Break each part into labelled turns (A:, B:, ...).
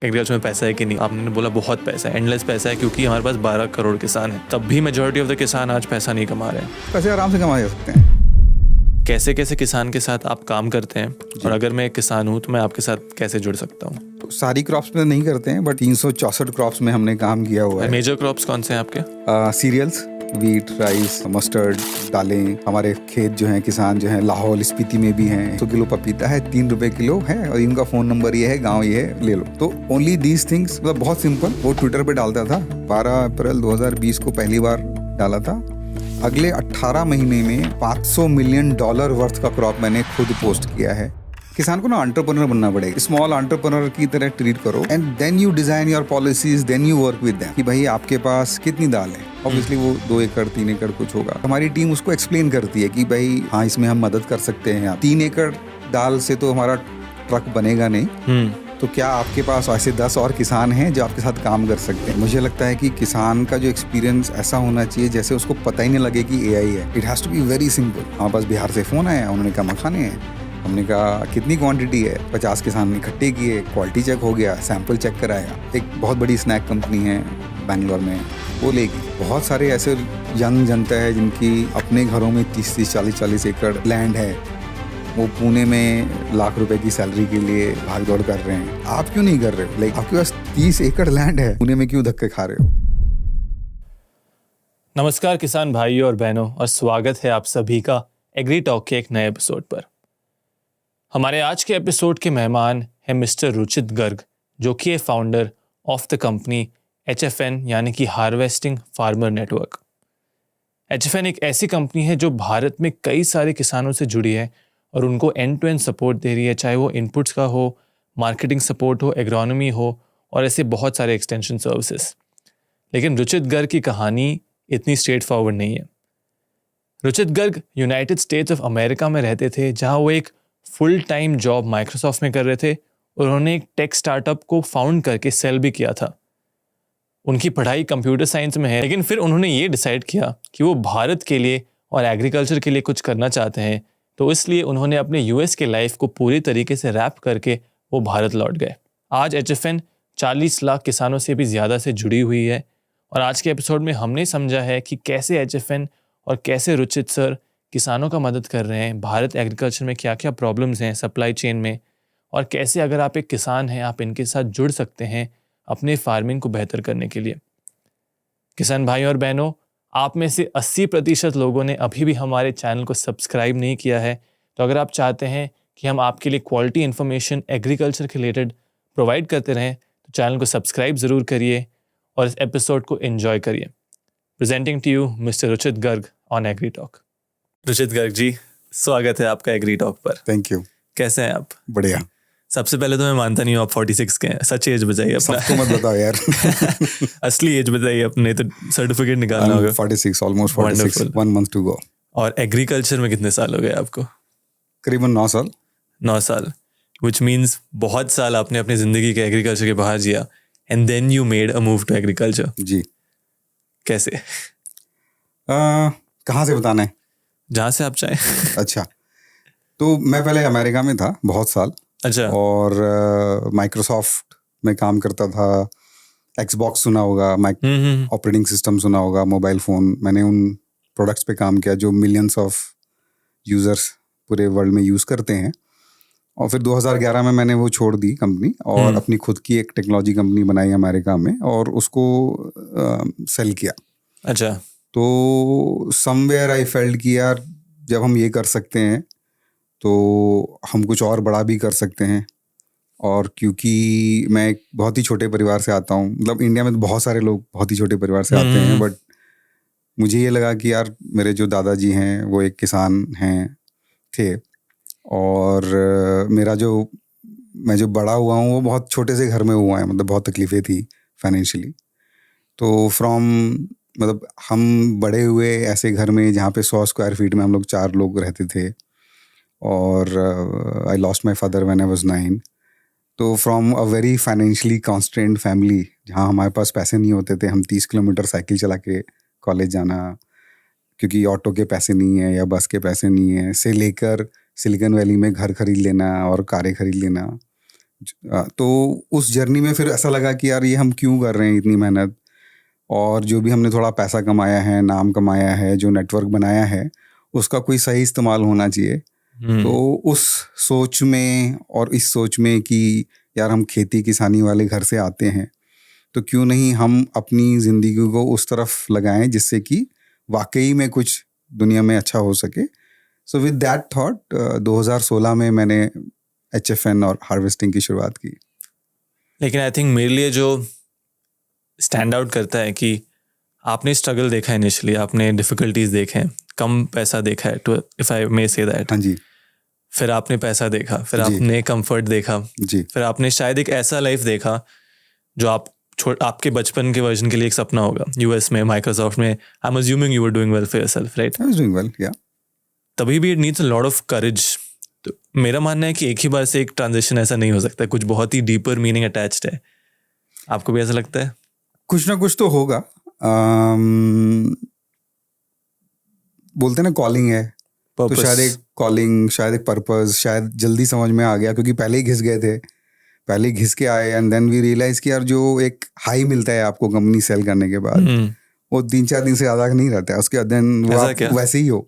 A: Agriculture में पैसा है कि नहीं? आपने बोला बहुत पैसा है, एंडलेस पैसा है, क्योंकि हमारे पास 12 करोड़ किसान हैं। तब भी मेजॉरिटी ऑफ द किसान आज पैसा नहीं कमा रहे हैं।
B: पैसे आराम से कमाए जा सकते हैं।
A: कैसे कैसे किसान के साथ आप काम करते हैं, और अगर मैं एक किसान हूँ तो मैं आपके साथ कैसे जुड़ सकता हूँ?
B: तो सारी क्रॉप्स में नहीं करते हैं, बट 364 क्रॉप्स में हमने काम किया हुआ है।
A: मेजर क्रॉप्स कौन से हैं आपके?
B: सीरियल्स, वीट, राइस, मस्टर्ड, दालें। हमारे खेत जो हैं, किसान जो हैं लाहौल स्पीति में भी हैं। 100 किलो पपीता है, 3 रुपए किलो है, और इनका फोन नंबर ये है, गांव ये है, ले लो। तो ओनली दीज थिंग्स, मतलब बहुत सिंपल। वो ट्विटर पे डालता था, 12 अप्रैल 2020 को पहली बार डाला था। अगले 18 महीने में $500 मिलियन वर्थ का क्रॉप मैंने खुद पोस्ट किया है। किसान को ना एंटरप्रेन्योर बनना पड़ेगा, स्मॉल एंटरप्रेन्योर की तरह ट्रीट करो, and then you design your policies, then you work with them कि भाई आपके पास कितनी दाल है। ऑब्वियसली वो 2 एकड़ 3 एकड़ कुछ होगा। हमारी टीम उसको एक्सप्लेन करती है कि भाई हाँ, इसमें हम मदद कर सकते हैं। 3 एकड़ दाल से तो हमारा ट्रक बनेगा नहीं, तो क्या आपके पास ऐसे 10 और किसान हैं जो आपके साथ काम कर सकते हैं? मुझे लगता है कि किसान का जो एक्सपीरियंस ऐसा होना चाहिए जैसे उसको पता ही नहीं लगे कि AI है। It has to be very simple. हमारे पास बिहार से फ़ोन आया, उन्होंने कहा मखाने हैं। हमने कहा कितनी क्वांटिटी है? 50 किसान ने इकट्ठे किए, क्वालिटी चेक हो गया, सैंपल चेक कराया। एक बहुत बड़ी स्नैक कंपनी है बैंगलोर में, वो लेगी। बहुत सारे ऐसे यंग जनता है जिनकी अपने घरों में 30-30, 40-40 एकड़ लैंड है। वो पुणे में लाख रुपए की सैलरी के लिए भाग दौड़ कर रहे हैं। आप क्यों नहीं कर रहे हो? लाइक आपके पास 30 एकड़ लैंड है, पुणे में क्यों धक्के खा रहे हो?
A: नमस्कार किसान भाइयों और बहनों, और स्वागत है आप सभी का एग्री टॉक के एक नए एपिसोड पर। हमारे आज के एपिसोड के मेहमान हैं मिस्टर रुचित गर्ग, जो कि है founder of the company HFN, यानी कि हार्वेस्टिंग फार्मर नेटवर्क। HFN एक ऐसी कंपनी है जो भारत में कई सारे किसानों से जुड़ी है और उनको एंड टू एंड सपोर्ट दे रही है, चाहे वो इनपुट्स का हो, मार्केटिंग सपोर्ट हो, एग्रोनॉमी हो, और ऐसे बहुत सारे एक्सटेंशन सर्विसेज। लेकिन रुचित गर्ग की कहानी इतनी स्ट्रेट फॉरवर्ड नहीं है। Ruchit Garg United states of America में रहते थे, जहां वो एक फुल टाइम जॉब माइक्रोसॉफ्ट में कर रहे थे, और उन्होंने एक टेक स्टार्टअप को फाउंड करके सेल भी किया था। उनकी पढ़ाई कंप्यूटर साइंस में है, लेकिन फिर उन्होंने ये डिसाइड किया कि वो भारत के लिए और एग्रीकल्चर के लिए कुछ करना चाहते हैं, तो इसलिए उन्होंने अपने US के लाइफ को पूरी तरीके से रैप करके वो भारत लौट गए। आज HFN 40 लाख किसानों से भी ज़्यादा से जुड़ी हुई है, और आज के एपिसोड में हमने समझा है कि कैसे HFN और कैसे रुचित सर किसानों का मदद कर रहे हैं, भारत एग्रीकल्चर में क्या क्या प्रॉब्लम्स हैं सप्लाई चेन में, और कैसे अगर आप एक किसान हैं आप इनके साथ जुड़ सकते हैं अपने फार्मिंग को बेहतर करने के लिए। किसान भाई और बहनों, आप में से 80% लोगों ने अभी भी हमारे चैनल को सब्सक्राइब नहीं किया है, तो अगर आप चाहते हैं कि हम आपके लिए क्वालिटी इन्फॉर्मेशन एग्रीकल्चर के रिलेटेड प्रोवाइड करते रहें, तो चैनल को सब्सक्राइब ज़रूर करिए और इस एपिसोड को एंजॉय करिए। Presenting to you mister Ruchit Garg on Agri Talk. Ruchit Garg ji, स्वागत है आपका एग्री टॉक पर।
B: Thank you.
A: कैसे हैं आप?
B: बढ़िया।
A: सबसे पहले तो मैं मानता नहीं हूँ आप 46 के हैं। सच एज बताइए अपना।
B: सबको मत बताओ यार।
A: असली एज बताइए अपने, तो सर्टिफिकेट निकालना होगा।
B: 46, ऑलमोस्ट 46, 1 मंथ टू गो।
A: और एग्रीकल्चर में कितने साल हो गए आपको?
B: करीबन 9 साल।
A: 9 साल, विच मीन्स बहुत साल आपने अपनी जिंदगी के एग्रीकल्चर के बाहर जिया, and then you made a move to agriculture.
B: जी।
A: कैसे?
B: कहाँ से बताना है?
A: जहाँ से आप चाहें।
B: अच्छा, तो मैं पहले अमेरिका में था बहुत साल।
A: अच्छा।
B: और माइक्रोसॉफ्ट में काम करता था। एक्सबॉक्स सुना होगा, ऑपरेटिंग सिस्टम सुना होगा, मोबाइल फ़ोन। मैंने उन प्रोडक्ट्स पे काम किया जो मिलियंस ऑफ यूज़र्स पूरे वर्ल्ड में यूज़ करते हैं। और फिर 2011 में मैंने वो छोड़ दी कंपनी और अपनी खुद की एक टेक्नोलॉजी कंपनी बनाई अमेरिका में, और उसको सेल किया।
A: अच्छा।
B: तो समवेयर आई फेल्ट कि यार जब हम ये कर सकते हैं तो हम कुछ और बड़ा भी कर सकते हैं। और क्योंकि मैं एक बहुत ही छोटे परिवार से आता हूँ, मतलब इंडिया में तो बहुत सारे लोग बहुत ही छोटे परिवार से आते हैं, बट मुझे ये लगा कि यार मेरे जो दादाजी हैं वो एक किसान थे, और मैं जो बड़ा हुआ हूँ वो बहुत छोटे से घर में हुआ है, मतलब बहुत तकलीफ़ें थी फाइनेंशियली। तो मतलब हम बड़े हुए ऐसे घर में जहाँ पे 100 स्क्वायर फीट में हम लोग 4 लोग रहते थे, और I lost my father when I was 9। तो from a very financially constraint family, जहाँ हमारे पास पैसे नहीं होते थे, हम 30 किलोमीटर साइकिल चला के कॉलेज जाना क्योंकि ऑटो के पैसे नहीं है या बस के पैसे नहीं है, से लेकर सिलिकॉन वैली में घर खरीद लेना और कारें खरीद लेना, तो उस जर्नी में फिर ऐसा लगा कि यार ये हम क्यों कर रहे हैं इतनी मेहनत, और जो भी हमने थोड़ा पैसा कमाया है, नाम कमाया है, जो नेटवर्क बनाया है, उसका कोई सही इस्तेमाल होना चाहिए। तो उस सोच में और इस सोच में कि यार हम खेती किसानी वाले घर से आते हैं, तो क्यों नहीं हम अपनी ज़िंदगी को उस तरफ लगाएं जिससे कि वाकई में कुछ दुनिया में अच्छा हो सके। सो विद दैट थॉट 2016 में मैंने HFN और हार्वेस्टिंग की शुरुआत की।
A: लेकिन आई थिंक मेरे लिए जो स्टैंड आउट करता है कि आपने स्ट्रगल देखा है इनिशियली, आपने डिफिकल्टीज देखे हैं, कम पैसा देखा है, to if I may say that.
B: हाँ जी।
A: फिर आपने पैसा देखा, फिर
B: जी।
A: आपने कंफर्ट देखा
B: जी।
A: फिर आपने शायद एक ऐसा लाइफ देखा जो आपके बचपन के वर्जन के लिए एक सपना होगा, यूएस में, माइक्रोसॉफ्ट में। I am assuming you were doing well for yourself, right?
B: I was doing well, या।
A: तभी भी it needs a lot of courage. तो मेरा मानना है कि एक ही बार से एक ट्रांजिशन ऐसा नहीं हो सकता, कुछ बहुत ही डीपर मीनिंग अटैच्ड है। आपको भी ऐसा लगता है?
B: कुछ ना कुछ तो होगा। बोलते हैं ना कॉलिंग है, तो शायद एक कॉलिंग, शायद एक पर्पस, शायद जल्दी समझ में आ गया क्योंकि पहले ही घिस गए थे, पहले ही घिस के आए, एंड देन वी रियलाइज कि यार जो एक हाई मिलता है आपको कंपनी सेल करने के बाद, वो 3-4 दिन से ज़्यादा नहीं रहता है। उसके बाद देन वो आप वैसे ही हो,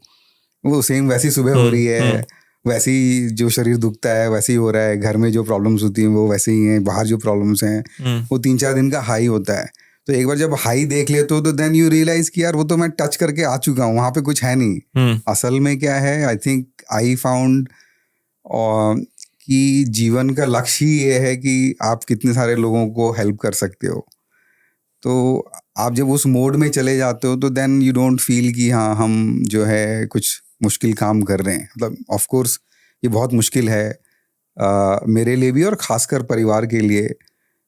B: वो सेम वैसी सुबह हो रही है, वैसी जो शरीर दुखता है वैसे ही हो रहा है, घर में जो प्रॉब्लम्स होती हैं वो वैसे ही हैं, बाहर जो प्रॉब्लम्स हैं वो 3-4 दिन का हाई होता है। तो एक बार जब हाई देख लेते हो तो देन यू रियलाइज कि यार वो तो मैं टच करके आ चुका हूँ, वहाँ पे कुछ है नहीं। असल में क्या है, आई थिंक आई फाउंड कि जीवन का लक्ष्य ही ये है कि आप कितने सारे लोगों को हेल्प कर सकते हो। तो आप जब उस मोड में चले जाते हो तो देन यू डोंट फील कि हाँ हम जो है कुछ मुश्किल काम कर रहे हैं। मतलब ऑफ कोर्स ये बहुत मुश्किल है मेरे लिए भी, और ख़ासकर परिवार के लिए,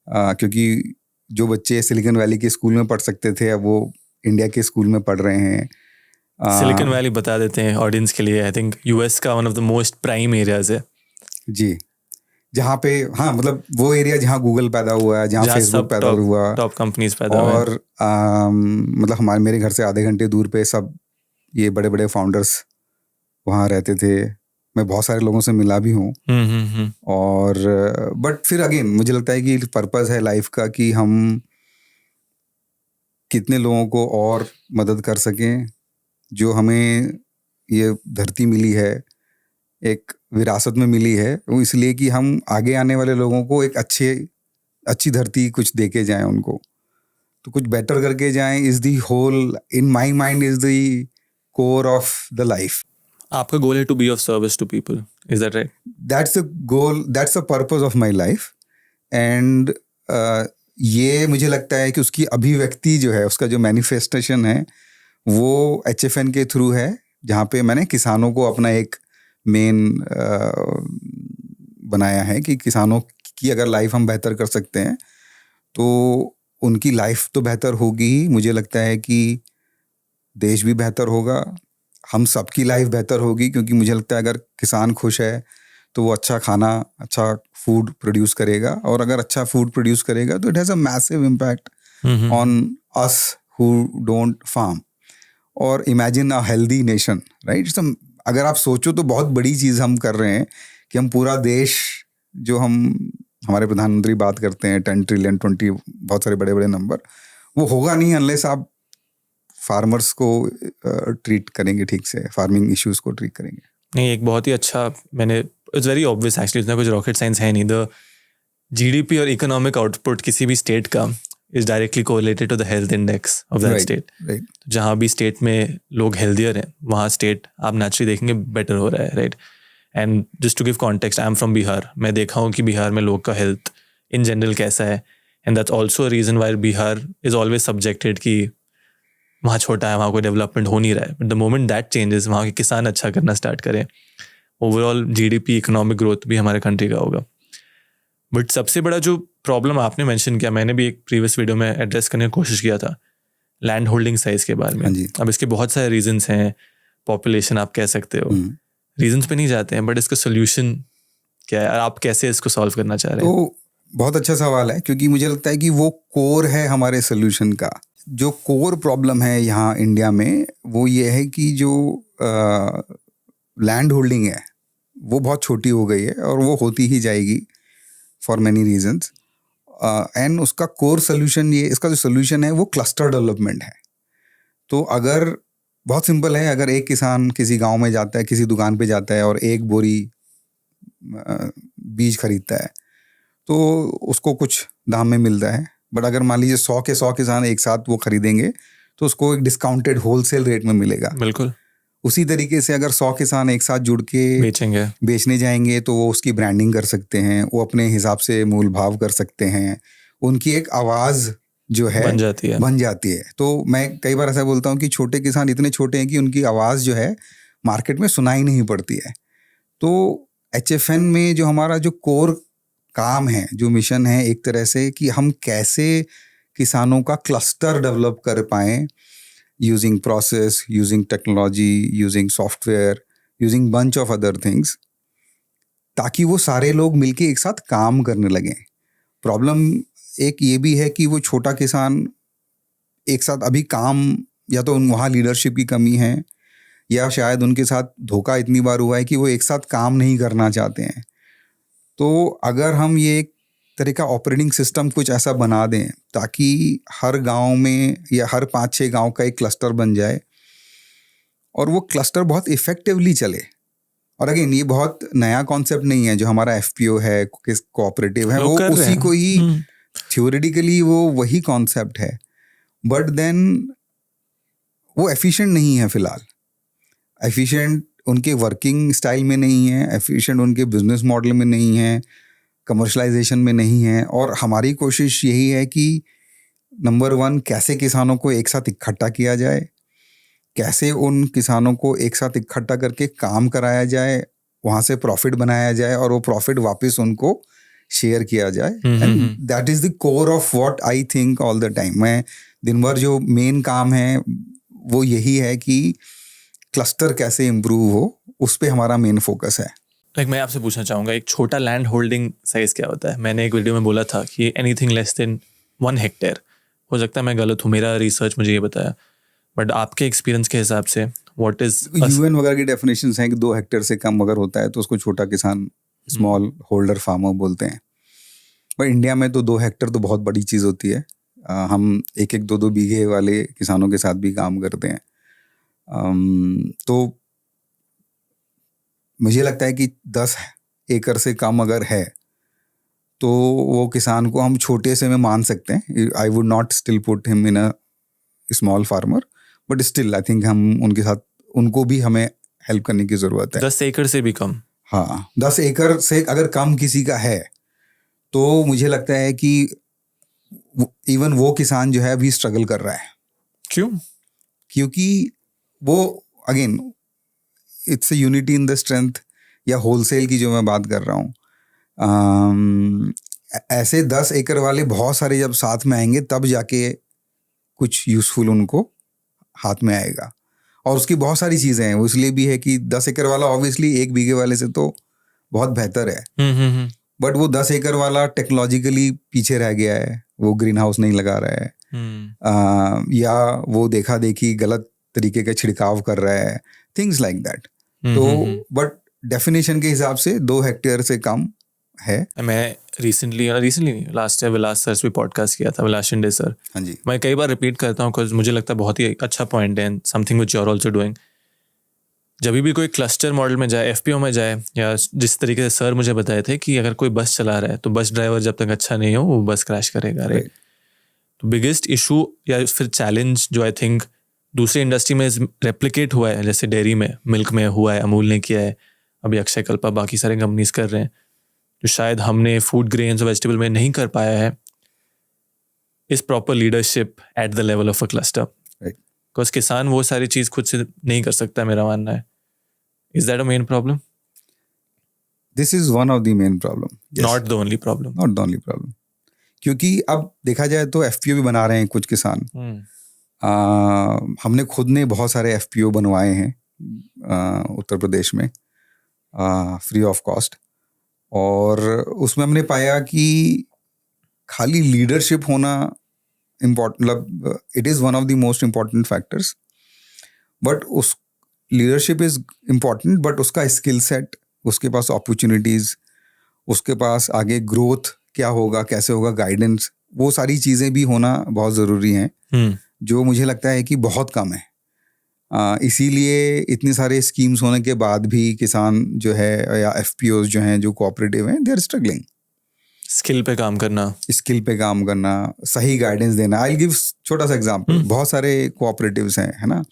B: क्योंकि जो बच्चे सिलिकॉन वैली के स्कूल में पढ़ सकते थे अब वो इंडिया के स्कूल में पढ़ रहे हैं।
A: सिलिकॉन वैली बता देते हैं ऑडियंस के लिए, आई थिंक यूएस का one of the most prime areas है जी,
B: जहाँ पे, हाँ मतलब वो एरिया जहाँ गूगल पैदा हुआ है, जहाँ फेसबुक पैदा हुआ,
A: टॉप कंपनीज पैदा हुए,
B: और मतलब मेरे घर से आधे घंटे दूर पे सब ये बड़े बड़े फाउंडर्स वहाँ रहते थे। मैं बहुत सारे लोगों से मिला भी हूँ। और बट फिर अगेन मुझे लगता है कि पर्पस है लाइफ का कि हम कितने लोगों को और मदद कर सकें। जो हमें ये धरती मिली है, एक विरासत में मिली है, वो इसलिए कि हम आगे आने वाले लोगों को एक अच्छी धरती कुछ दे के जाएं, उनको तो कुछ बेटर करके जाएं। Is the whole, in my mind is the core of the life.
A: आपका गोल है to be of service to people, is that right?
B: That's the goal, that's the purpose of my life. And ये मुझे लगता है कि उसकी अभिव्यक्ति जो है, उसका जो मैनिफेस्टेशन है वो HFN के थ्रू है, जहाँ पे मैंने किसानों को अपना एक मेन बनाया है कि किसानों की अगर लाइफ हम बेहतर कर सकते हैं तो उनकी लाइफ तो बेहतर होगी ही, मुझे लगता है कि देश भी बेहतर होगा, हम सबकी लाइफ बेहतर होगी। क्योंकि मुझे लगता है अगर किसान खुश है तो वो अच्छा खाना, अच्छा फूड प्रोड्यूस करेगा, और अगर अच्छा फूड प्रोड्यूस करेगा तो it has a massive impact on us who don't farm. और imagine a healthy nation, right? अगर आप सोचो तो बहुत बड़ी चीज़ हम कर रहे हैं कि हम पूरा देश, जो हमारे प्रधानमंत्री बात करते हैं 10 ट्रिलियन 20 बहुत सारे बड़े बड़े नंबर, वो होगा नहीं अनलेस आप फार्मर्स को ट्रीट करेंगे ठीक से, फार्मिंग इश्यूज को ट्रीट करेंगे।
A: नहीं, एक बहुत ही अच्छा, इट्स वेरी ऑब्वियस एक्चुअली, इतना कुछ रॉकेट साइंस है नहीं। द GDP और इकोनॉमिक आउटपुट किसी भी स्टेट का is directly correlated to the health index of that state. जहाँ भी स्टेट में लोग हेल्दियर हैं वहाँ स्टेट आप नेचुरली देखेंगे बेटर हो रहा है, right? And just to give context, I am from Bihar. मैं देखा हूँ कि बिहार में लोग का हेल्थ इन जनरल कैसा है, and that's also a reason why Bihar is always subjected कि वहाँ छोटा है, वहाँ कोई डेवलपमेंट हो नहीं रहा है। But the moment that changes, वहाँ के किसान अच्छा करना स्टार्ट करें, ओवरऑल GDP इकोनॉमिक ग्रोथ भी हमारे कंट्री का होगा। बट सबसे बड़ा जो प्रॉब्लम आपने मेंशन किया, मैंने भी एक प्रीवियस वीडियो में एड्रेस करने की कोशिश किया था, लैंड होल्डिंग साइज के बारे में। अब इसके बहुत सारे रीजंस हैं, पॉपुलेशन आप कह सकते हो, रीजंस पे नहीं जाते हैं, बट इसका सोल्यूशन क्या है, आप कैसे इसको सॉल्व करना चाह रहे हैं?
B: तो बहुत अच्छा सवाल है, क्योंकि मुझे लगता है कि वो कोर है हमारे सोल्यूशन का। जो कोर प्रॉब्लम है यहाँ इंडिया में वो ये है कि जो लैंड होल्डिंग है वो बहुत छोटी हो गई है, और वो होती ही जाएगी फॉर मैनी रीजंस एंड उसका कोर सोल्यूशन इसका जो सोल्यूशन है वो क्लस्टर डेवलपमेंट है। तो अगर बहुत सिंपल है, अगर एक किसान किसी गांव में जाता है, किसी दुकान पे जाता है और एक बोरी बीज खरीदता है तो उसको कुछ दाम में मिलता है। बट अगर मान लीजिए 100 के 100 किसान एक साथ वो खरीदेंगे तो उसको एक डिस्काउंटेड होलसेल रेट में मिलेगा।
A: बिल्कुल।
B: उसी तरीके से अगर 100 किसान एक साथ जुड़ के बेचने जाएंगे तो वो उसकी ब्रांडिंग कर सकते हैं, वो अपने हिसाब से मूल भाव कर सकते हैं, उनकी एक आवाज़ जो है बन जाती है। तो मैं कई बार ऐसा बोलता हूँ कि छोटे किसान इतने छोटे हैं कि उनकी आवाज़ जो है मार्केट में सुनाई नहीं पड़ती है। तो HFN में जो हमारा जो कोर काम है, जो मिशन है एक तरह से, कि हम कैसे किसानों का क्लस्टर डेवलप कर पाएँ using process, using technology, using software, using bunch of other things, ताकि वो सारे लोग मिलके एक साथ काम करने लगें। प्रॉब्लम एक ये भी है कि वो छोटा किसान एक साथ अभी काम, या तो वहाँ लीडरशिप की कमी है या शायद उनके साथ धोखा इतनी बार हुआ है कि वो एक साथ काम नहीं करना चाहते हैं। तो अगर हम ये एक तरह का ऑपरेटिंग सिस्टम कुछ ऐसा बना दें ताकि हर गांव में या हर 5-6 गांव का एक क्लस्टर बन जाए और वो क्लस्टर बहुत इफेक्टिवली चले। और अगेन ये बहुत नया कॉन्सेप्ट नहीं है, जो हमारा FPO है, कोऑपरेटिव है, वो उसी को ही थ्योरेटिकली वो वही कॉन्सेप्ट है, बट देन वो एफिशिएंट नहीं है। फिलहाल एफिशिएंट उनके वर्किंग स्टाइल में नहीं है, एफिशिएंट उनके बिजनेस मॉडल में नहीं है, कमर्शलाइजेशन में नहीं है। और हमारी कोशिश यही है कि नंबर 1 कैसे किसानों को एक साथ इकट्ठा किया जाए, कैसे उन किसानों को एक साथ इकट्ठा करके काम कराया जाए, वहाँ से प्रॉफिट बनाया जाए और वो प्रॉफिट वापस उनको शेयर किया जाए। And that is the core of what I think all the time. मैं दिन भर जो मेन काम है वो यही है कि क्लस्टर कैसे इम्प्रूव हो, उस पर हमारा मेन फोकस है।
A: मैं आपसे पूछना चाहूँगा, एक छोटा लैंड होल्डिंग साइज क्या होता है? मैंने एक वीडियो में बोला था कि एनीथिंग लेस देन 1 हेक्टेयर। हो सकता है मैं गलत हूँ, मेरा रिसर्च मुझे ये बताया, बट आपके एक्सपीरियंस के हिसाब से व्हाट इज
B: UN वगैरह की डेफिनेशंस हैं कि 2 हेक्टेयर से कम अगर होता है तो उसको छोटा किसान, स्मॉल होल्डर फार्मर बोलते हैं। पर इंडिया में तो 2 हेक्टेयर तो बहुत बड़ी चीज़ होती है। हम 1-1, 2-2 बीघे वाले किसानों के साथ भी काम करते हैं। तो मुझे लगता है कि 10 एकड़ से कम अगर है तो वो किसान को हम छोटे से में मान सकते हैं। I would not still put him in a small farmer, but still I think हम उनके साथ, उनको भी हमें हेल्प करने की ज़रूरत है।
A: 10 एकड़ से भी कम?
B: हाँ, 10 एकड़ से अगर कम किसी का है तो मुझे लगता है कि इवन वो किसान जो है अभी स्ट्रगल कर रहा है।
A: क्यों?
B: क्योंकि वो again it's a unity in the strength, या होलसेल की जो मैं बात कर रहा हूँ। ऐसे 10 एकड़ वाले बहुत सारे जब साथ में आएंगे तब जाके कुछ यूजफुल उनको हाथ में आएगा। और उसकी बहुत सारी चीज़ें हैं, वो इसलिए भी है कि 10 एकड़ वाला ऑब्वियसली 1 बीघे वाले से तो बहुत बेहतर है, बट वो 10 एकड़ वाला टेक्नोलॉजिकली पीछे रह गया है, वो ग्रीन हाउस नहीं लगा रहा है, या वो देखा देखी गलत तरीके का छिड़काव कर रहा है, थिंग्स लाइक दैट। तो बट डेफिनेशन के हिसाब से 2 हेक्टेयर से कम है।
A: मैं रिसेंटली नहीं, लास्ट ईयर विलास सर भी पॉडकास्ट किया था, विलास शिंदे सर।
B: हाँ जी,
A: मैं कई बार रिपीट करता हूँ बिकॉज मुझे लगता है बहुत ही अच्छा पॉइंट है and something which you are also doing. जब भी कोई क्लस्टर मॉडल में जाए, FPO में जाए, या जिस तरीके से सर मुझे बताए थे कि अगर कोई बस चला रहा है तो बस ड्राइवर जब तक अच्छा नहीं हो वो बस क्रैश करेगा, राइट? तो बिगेस्ट इशू या फिर चैलेंज जो आई थिंक दूसरी इंडस्ट्री में रेप्लिकेट हुआ है, जैसे डेयरी में, मिल्क में हुआ है, अमूल ने किया है, अभी अक्षय कल्पा, बाकी सारे कंपनीज कर रहे हैं, जो शायद हमने फूड ग्रेन्स और वेजिटेबल में नहीं कर पाया है, इस proper leadership at the level of a cluster. Because किसान वो सारी चीज़ खुद से नहीं कर सकता, मेरा मानना है। Is that a main problem?
B: This is one of the main problem,
A: not the only problem.
B: Not the only problem, क्योंकि अब देखा जाए तो FPO भी बना रहे हैं कुछ किसान। हमने खुद ने बहुत सारे FPO बनवाए हैं उत्तर प्रदेश में फ्री ऑफ कॉस्ट, और उसमें हमने पाया कि खाली लीडरशिप होना इम्पोर्टेंट, मतलब it is one of the most important factors, but उस लीडरशिप इज़ इम्पॉर्टेंट, बट उसका स्किल सेट, उसके पास अपॉर्चुनिटीज़, उसके पास आगे ग्रोथ क्या होगा, कैसे होगा, गाइडेंस, वो सारी चीज़ें भी होना बहुत ज़रूरी हैं, जो मुझे लगता है कि बहुत कम है। इसीलिए इतने सारे स्कीम्स होने के बाद भी किसान जो है या एफपीओज जो हैं, जो कोऑपरेटिव हैं, दे आर स्ट्रगलिंग।
A: स्किल पे काम करना,
B: सही गाइडेंस देना। आई गिव छोटा सा एग्जांपल, बहुत सारे कोऑपरेटिव्स हैं, है ना,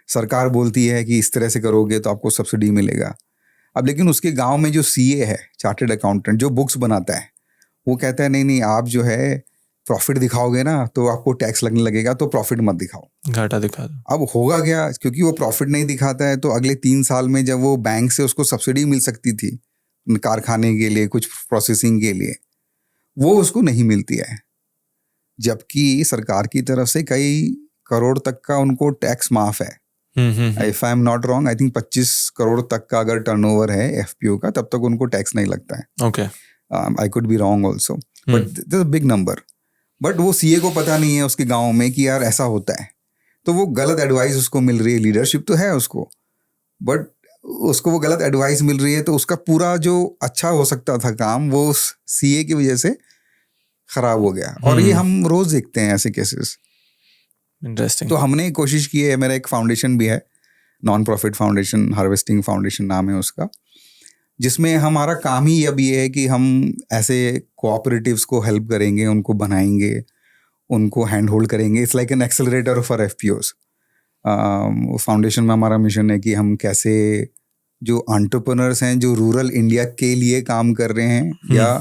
B: सरकार बोलती है कि इस तरह से करोगे तो आपको सब्सिडी मिलेगा। अब लेकिन उसके गांव में जो सीए है, चार्टर्ड अकाउंटेंट, जो बुक्स बनाता है, वो कहता है नहीं नहीं, आप जो है प्रॉफिट दिखाओगे ना तो आपको टैक्स लगने लगेगा, तो प्रॉफिट मत दिखाओ,
A: घाटा दिखा दो।
B: अब होगा क्या, क्योंकि वो प्रॉफिट नहीं दिखाता है, तो अगले 3 साल में जब वो बैंक से उसको सब्सिडी मिल सकती थी कारखाने के लिए, कुछ प्रोसेसिंग के लिए, वो उसको नहीं मिलती है, जबकि सरकार की तरफ से कई करोड़ तक का उनको टैक्स माफ है। If I am not wrong, I think 25 crore तक का अगर टर्नओवर है एफपीओ का, तब तक उनको टैक्स नहीं लगता है।
A: Okay,
B: I could be wrong also, but that's a big number. But वो सीए को पता नहीं है उसके गांव में कि यार ऐसा होता है, तो वो गलत एडवाइस उसको मिल रही है। लीडरशिप तो है उसको, बट उसको वो गलत एडवाइस मिल रही है, तो उसका पूरा जो अच्छा हो सकता था काम, वो सीए की वजह से खराब हो गया। और ये हम रोज देखते हैं ऐसे केसेस।
A: इंटरेस्टिंग।
B: तो हमने कोशिश की है, मेरा एक फाउंडेशन भी है, non profit foundation, harvesting foundation नाम है उसका, जिसमें हमारा काम ही अब ये है कि हम ऐसे कोऑपरेटिव्स को हेल्प करेंगे, उनको बनाएंगे, उनको हैंड होल्ड करेंगे। It's like an accelerator for FPOs. Foundation में हमारा मिशन है कि हम कैसे जो एंटरप्रेन्योर्स हैं, जो रूरल इंडिया के लिए काम कर रहे हैं या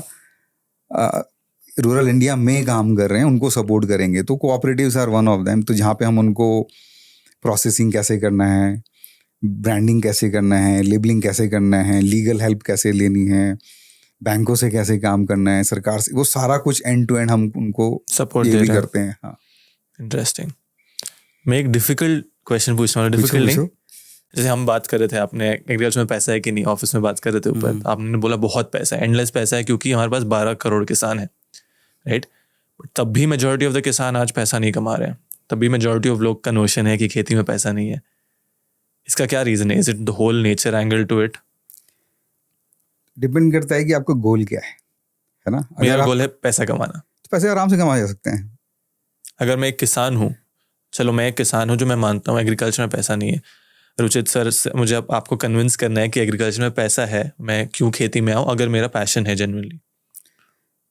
B: रूरल इंडिया में काम कर रहे हैं, उनको सपोर्ट करेंगे। तो cooperatives are one of them. तो जहाँ पे हम उनको प्रोसेसिंग कैसे करना है, ब्रांडिंग कैसे करना है, लेबलिंग कैसे करना है, लीगल हेल्प कैसे लेनी है, बैंकों से कैसे काम करना है, सरकार से, वो सारा कुछ एंड टू एंड हम उनको
A: सपोर्ट
B: ये
A: दे
B: भी
A: रहे हैं।
B: करते हैं। हाँ,
A: इंटरेस्टिंग। मैं एक डिफिकल्ट क्वेश्चन पूछना, डिफिकल्ट नहीं, जैसे हम बात कर रहे थे, आपने एग्रीकल्चर में पैसा है कि नहीं, ऑफिस में बात कर रहे थे ऊपर, आपने बोला बहुत पैसा है, एंडलेस पैसा है, क्योंकि हमारे पास 12 करोड़ किसान है, राइट। तब भी मेजॉरिटी ऑफ द किसान आज पैसा नहीं कमा रहे हैं, तब भी मेजॉरिटी ऑफ लोग का नोशन है कि खेती में पैसा नहीं है। इसका क्या रीजन है? Is it the whole nature angle to it?
B: Depend करता है कि आपका गोल क्या है ना।
A: मेरा गोल है पैसा कमाना,
B: तो पैसे आराम से कमाए जा सकते हैं।
A: अगर मैं एक किसान हूँ, चलो मैं एक किसान हूँ जो मैं मानता हूँ एग्रीकल्चर में पैसा नहीं है, रुचित सर मुझे आपको कन्विंस करना है कि एग्रीकल्चर में पैसा है, मैं क्यों खेती में आऊँ अगर मेरा पैशन है जेन्युइनली।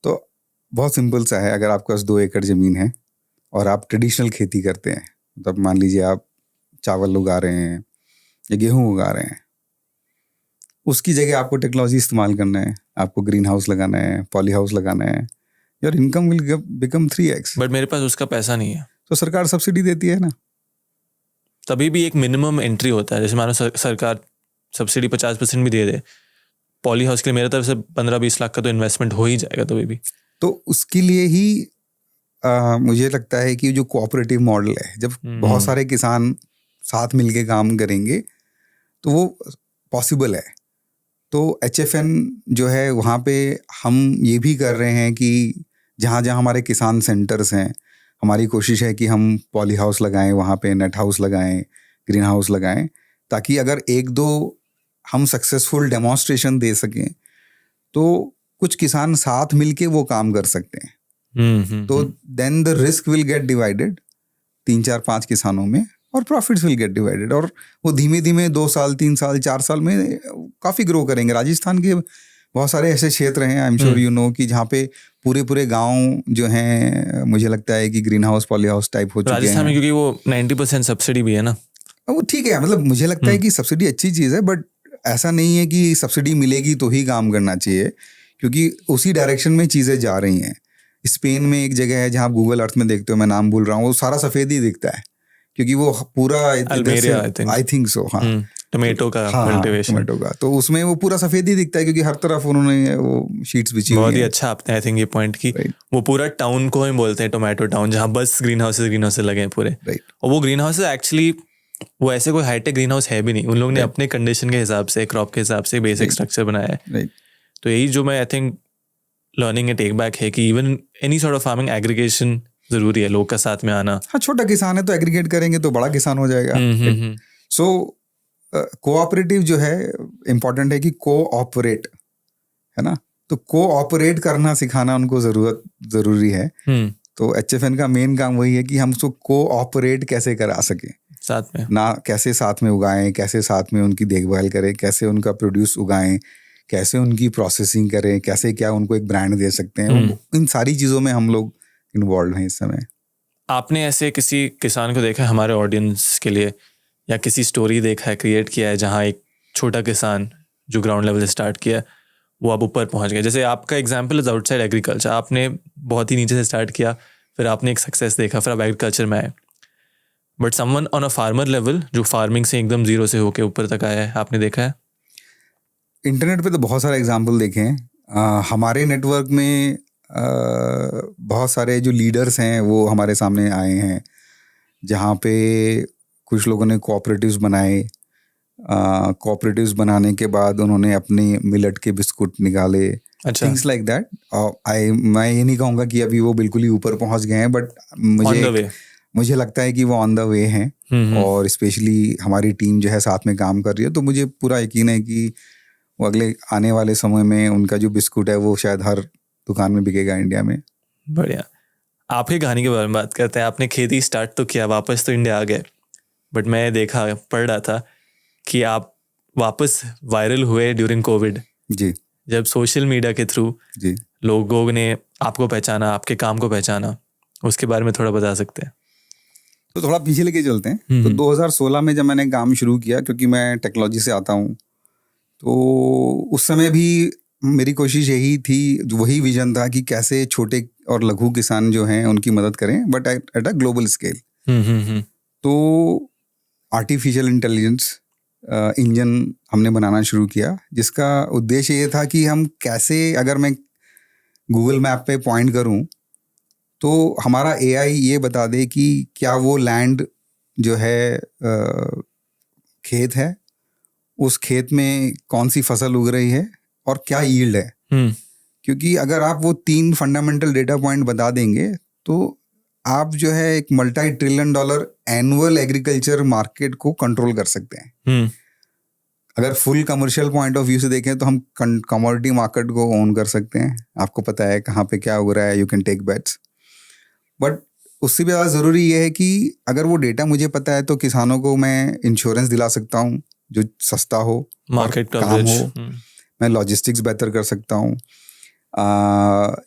B: तो बहुत सिंपल सा है, अगर आपके पास 2 एकड़ ज़मीन है और आप ट्रेडिशनल खेती करते हैं, मतलब मान लीजिए आप चावल उगा रहे हैं या गेहूँ उगा रहे हैं, उसकी जगह आपको टेक्नोलॉजी इस्तेमाल करना है, आपको ग्रीन हाउस लगाना है, पॉली हाउस लगाना है, your income will become 3x।
A: But मेरे पास उसका पैसा नहीं है,
B: तो सरकार सब्सिडी देती है ना।
A: तभी भी एक मिनिमम एंट्री होता है, जैसे मानो सरकार सब्सिडी 50% भी दे दे पॉली हाउस के लिए, मेरे तरफ से 15-20 लाख का तो इन्वेस्टमेंट हो ही जाएगा तभी भी।
B: तो उसके लिए ही मुझे लगता है कि जो कोऑपरेटिव मॉडल है, जब बहुत सारे किसान साथ मिलके काम करेंगे तो वो पॉसिबल है। तो HFN जो है, वहाँ पे हम ये भी कर रहे हैं कि जहाँ जहाँ हमारे किसान सेंटर्स हैं, हमारी कोशिश है कि हम पॉली हाउस लगाएं, वहाँ पे नेट हाउस लगाएं, ग्रीन हाउस लगाएं, ताकि अगर 1-2 हम सक्सेसफुल डेमोन्स्ट्रेशन दे सकें तो कुछ किसान साथ मिलके वो काम कर सकते हैं। तो then the risk will get divided 3-4-5 किसानों में, और प्रॉफिट्स विल गेट डिवाइडेड, और वो धीमे धीमे 2 साल 3 साल 4 साल में काफ़ी ग्रो करेंगे। राजस्थान के बहुत सारे ऐसे क्षेत्र हैं, I am sure you know, कि जहाँ पे पूरे गांव जो हैं, मुझे लगता है कि green house poly house type हो चुके हैं
A: राजस्थान में, क्योंकि वो 90% सब्सिडी भी है ना।
B: वो ठीक है, मतलब मुझे लगता है कि सब्सिडी अच्छी चीज़ है, बट ऐसा नहीं है कि सब्सिडी मिलेगी तो ही काम करना चाहिए, क्योंकि उसी डायरेक्शन में चीज़ें जा रही हैं। स्पेन में एक जगह है जहाँ आप गूगल अर्थ में देखते हो, मैं नाम भूल रहा हूँ, वो सारा सफ़ेद ही दिखता है, क्योंकि वो पूरा आई थिंक सो, हाँ,
A: टोमेटो का कल्टीवेशन,
B: टोमेटो का, तो उसमें वो पूरा सफ़ेद ही दिखता है, क्योंकि हर तरफ उन्होंने वो शीट्स बिछी हुई हैं।
A: बहुत ही अच्छा आपने आई थिंक ये पॉइंट की, वो पूरा टाउन को ही बोलते हैं टोमेटो टाउन, जहाँ बस ग्रीन हाउसेज लगे हैं पूरे। और वो ग्रीन हाउसेज एक्चुअली वो ऐसे कोई हाईटेक ग्रीन हाउस है भी नहीं, उन लोगों ने अपने कंडीशन के हिसाब से, क्रॉप के हिसाब से बेसिक स्ट्रक्चर बनाया है। तो यही जो मैं I think learning a take back है कि even any sort of farming aggregation जरूरी है, लोग का साथ में आना।
B: हाँ, छोटा किसान है तो एग्रीगेट करेंगे तो बड़ा किसान हो जाएगा। सो कोऑपरेटिव जो है इम्पोर्टेंट है कि कोऑपरेट, है ना। तो कोऑपरेट करना सिखाना उनको जरूरी है। तो HFN का मेन काम वही है कि हम उसको कोऑपरेट कैसे करा सके
A: साथ में,
B: ना कैसे साथ में उगाएं, कैसे साथ में उनकी देखभाल करें, कैसे उनका प्रोड्यूस उगाएं, कैसे उनकी प्रोसेसिंग करें, कैसे क्या उनको एक ब्रांड दे सकते हैं। इन सारी चीज़ों में हम लोग इन्वॉल्व हैं इस समय।
A: आपने ऐसे किसी किसान को देखा है हमारे ऑडियंस के लिए, या किसी स्टोरी देखा है, क्रिएट किया है, जहाँ एक छोटा किसान जो ग्राउंड लेवल से स्टार्ट किया वो अब ऊपर पहुंच गया? जैसे आपका एग्जांपल इज आउटसाइड एग्रीकल्चर, आपने बहुत ही नीचे से स्टार्ट किया, फिर आपने एक सक्सेस देखा, फिर आप एग्रीकल्चर में आए। But someone on a farmer level जो फार्मिंग से एकदम जीरो से होके ऊपर तक आया है, आपने देखा है?
B: इंटरनेट पे तो बहुत सारे एग्जाम्पल देखे हैं। हमारे नेटवर्क में बहुत सारे जो लीडर्स हैं वो हमारे सामने आए हैं, जहाँ पे कुछ लोगों ने कोऑपरेटिव्स बनाए। कोऑपरेटिव्स बनाने के बाद उन्होंने अपने मिलेट के बिस्कुट निकाले,
A: अच्छा,
B: थिंग्स लाइक दैट। मैं ये नहीं कहूँगा कि अभी वो बिल्कुल ही ऊपर पहुँच गए हैं, बट मुझे लगता है कि वो ऑन द वे हैं। और स्पेशली हमारी टीम जो है साथ में काम कर रही है, तो मुझे पूरा यकीन है कि वो अगले आने वाले समय में उनका जो बिस्कुट है वो शायद हर दुकान में बिकेगा इंडिया में।
A: बढ़िया। आपकी कहानी के बारे में बात करते हैं। आपने खेती स्टार्ट तो किया, वापस तो इंडिया आ गए, बट मैं पढ़ रहा था कि आप वापस वायरल हुए ड्यूरिंग कोविड।
B: जी,
A: जब सोशल मीडिया के थ्रू
B: जी
A: लोगों ने आपको पहचाना, आपके काम को पहचाना, उसके बारे में थोड़ा बता सकते हैं?
B: तो थोड़ा पीछे लेके चलते हैं। तो 2016 में जब मैंने काम शुरू किया, क्योंकि मैं टेक्नोलॉजी से आता हूँ, तो उस समय भी मेरी कोशिश यही थी, वही विजन था कि कैसे छोटे और लघु किसान जो हैं उनकी मदद करें, but at a global scale. तो आर्टिफिशियल इंटेलिजेंस इंजन हमने बनाना शुरू किया, जिसका उद्देश्य ये था कि हम कैसे, अगर मैं गूगल मैप पे पॉइंट करूं तो हमारा AI ये बता दे कि क्या वो लैंड जो है खेत है, उस खेत में कौन सी फसल उग रही है और क्या यील्ड है। क्योंकि अगर आप वो 3 फंडामेंटल डेटा पॉइंट बता देंगे तो आप जो है एक $multi-trillion एनुअल एग्रीकल्चर मार्केट को कंट्रोल कर सकते हैं। अगर full commercial point of view से देखें तो हम कमोडिटी मार्केट को ओन कर सकते हैं। आपको पता है कहाँ पे क्या उग रहा है, you can take bets. But उससे भी ज़्यादा ज़रूरी ये है कि अगर वो डेटा मुझे पता है तो किसानों को मैं इंश्योरेंस दिला सकता हूँ जो सस्ता हो,
A: मार्केट
B: काम हो। मैं लॉजिस्टिक्स बेहतर कर सकता हूँ।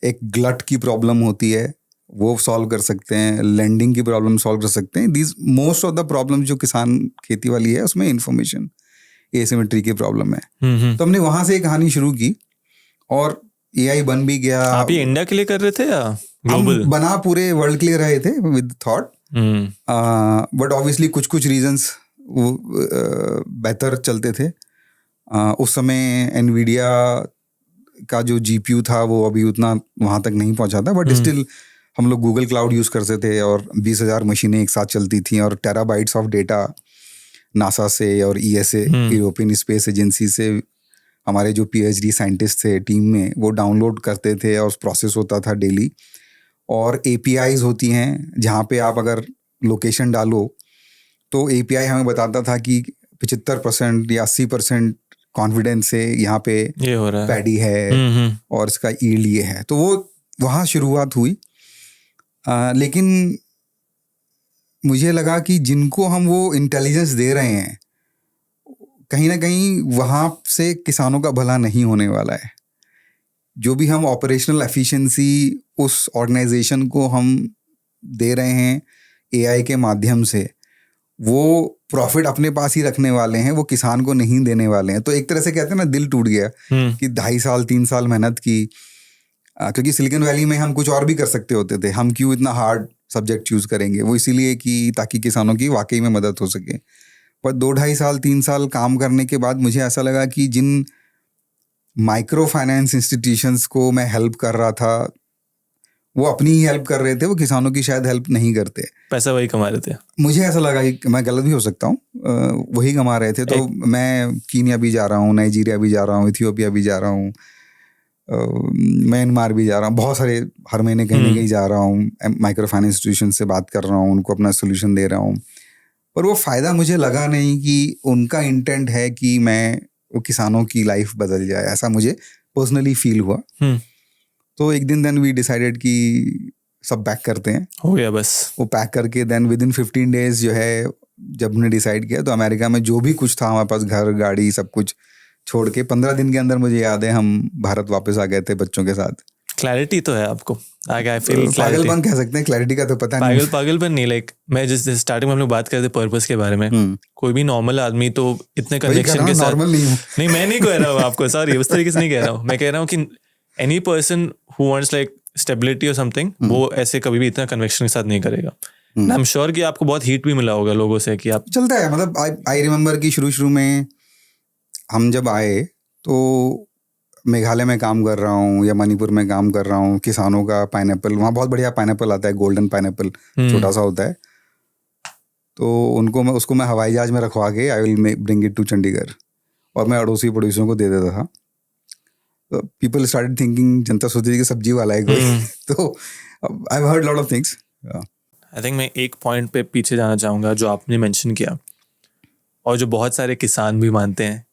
B: एक ग्लट की प्रॉब्लम होती है वो सॉल्व कर सकते हैं, लैंडिंग की प्रॉब्लम सॉल्व कर सकते हैं। These most of the problem जो किसान खेती वाली है उसमें इंफॉर्मेशन एसिमेट्री की प्रॉब्लम है। तो हमने वहां से एक कहानी शुरू की और AI बन भी गया।
A: आप ये इंडिया के लिए कर रहे थे या ग्लोबल?
B: हम बना पूरे वर्ल्ड के लिए रहे थे विद थॉट, बट ऑब्वियसली कुछ रीजंस बेहतर चलते थे। उस समय एनवीडिया का जो GPU था वो अभी उतना वहां तक नहीं पहुंचा था, बट स्टिल हम लोग गूगल क्लाउड यूज करते थे और 20,000 मशीनें एक साथ चलती थी और टेराबाइट्स ऑफ डेटा नासा से और ESA यूरोपियन स्पेस एजेंसी से हमारे जो PhD साइंटिस्ट थे टीम में वो डाउनलोड करते थे और प्रोसेस होता था डेली। और APIs होती हैं जहाँ पे आप अगर लोकेशन डालो तो API हमें बताता था कि 75% या 80% कॉन्फिडेंस से यहाँ पे
A: ये हो रहा है,
B: पैडी है और इसका यील्ड ये है। तो वो वहाँ शुरुआत हुई। लेकिन मुझे लगा कि जिनको हम वो इंटेलिजेंस दे रहे हैं कहीं ना कहीं वहाँ से किसानों का भला नहीं होने वाला है। जो भी हम ऑपरेशनल एफिशिएंसी उस ऑर्गेनाइजेशन को हम दे रहे हैं AI के माध्यम से, वो प्रॉफिट अपने पास ही रखने वाले हैं, वो किसान को नहीं देने वाले हैं। तो एक तरह से कहते हैं ना, दिल टूट गया कि 2.5 साल 3 साल मेहनत की, क्योंकि सिलिकॉन वैली में हम कुछ और भी कर सकते होते थे। हम क्यों इतना हार्ड सब्जेक्ट चूज करेंगे, वो इसीलिए कि ताकि किसानों की वाकई में मदद हो सके। पर 2-2.5 साल 3 साल काम करने के बाद मुझे ऐसा लगा कि जिन माइक्रो फाइनेंस इंस्टीट्यूशंस को मैं हेल्प कर रहा था वो अपनी ही हेल्प कर रहे थे, वो किसानों की शायद हेल्प नहीं करते,
A: पैसा वही कमा रहे थे।
B: मुझे ऐसा लगा कि मैं गलत भी हो सकता हूँ, वही कमा रहे थे। तो मैं कीनिया भी जा रहा हूँ, नाइजीरिया भी जा रहा हूँ, इथियोपिया भी जा रहा हूँ, म्यांमार भी जा रहा हूँ, बहुत सारे हर महीने कहीं ना कहीं जा रहा हूँ, माइक्रो फाइनेंस इंस्टीट्यूशन से बात कर रहा हूँ, उनको अपना सोल्यूशन दे रहा हूँ। पर वो फ़ायदा मुझे लगा नहीं कि उनका इंटेंट है कि मैं वो किसानों की लाइफ बदल जाए, ऐसा मुझे पर्सनली फील हुआ।
A: हम्म,
B: तो एक दिन देन वी डिसाइडेड कि सब पैक करते हैं।
A: हो गया बस।
B: वो पैक करके देन विद इन 15 डेज जो है जब हमने डिसाइड किया, तो अमेरिका में जो भी कुछ था हमारे पास, घर गाड़ी सब कुछ छोड़ के 15 दिन के अंदर मुझे याद है हम भारत वापस आ गए थे बच्चों के साथ।
A: क्लैरिटी तो है आपको, आई फील
B: पागलपन कह सकते हैं, क्लैरिटी का तो पता नहीं।
A: पागलपन नहीं, लाइक मैं जिस स्टार्टिंग में हम लोग बात कर रहे थे पर्पस के बारे में, कोई भी नॉर्मल आदमी तो इतने कन्विक्शन के साथ
B: नॉर्मल नहीं हूँ।
A: नहीं, मैं नहीं कह रहा हूँ आपको, सॉरी उस तरीके से नहीं कह रहा हूँ। मैं कह रहा हूँ कि any person who wants like stability और समथिंग, वो ऐसे कभी भी इतना कन्विक्शन के साथ नहीं करेगा। आई एम श्योर कि आपको बहुत हीट भी मिला होगा लोगों से कि आप
B: चलता है। मतलब आई रिमेम्बर कि शुरू में हम जब आए तो मेघालय में काम कर रहा हूँ या मणिपुर में काम कर रहा हूँ, किसानों का पाइनएप्पल, वहाँ बहुत बढ़िया पाइनएप्पल आता है, गोल्डन पाइनएप्पल, छोटा सा होता है। तो उसको मैं हवाई जहाज में रखवा के I will bring it to Chandigarh, और मैं अड़ोसी पड़ोसियों को दे देता था। तो पीपल स्टार्टेड थिंकिंग, जनता सोच रही कि सब्जी वाला है कोई। तो I have heard lot of things.
A: I think मैं एक पॉइंट पे पीछे जाना चाहूँगा जो आपने मेंशन किया, और जो बहुत सारे किसान भी मानते हैं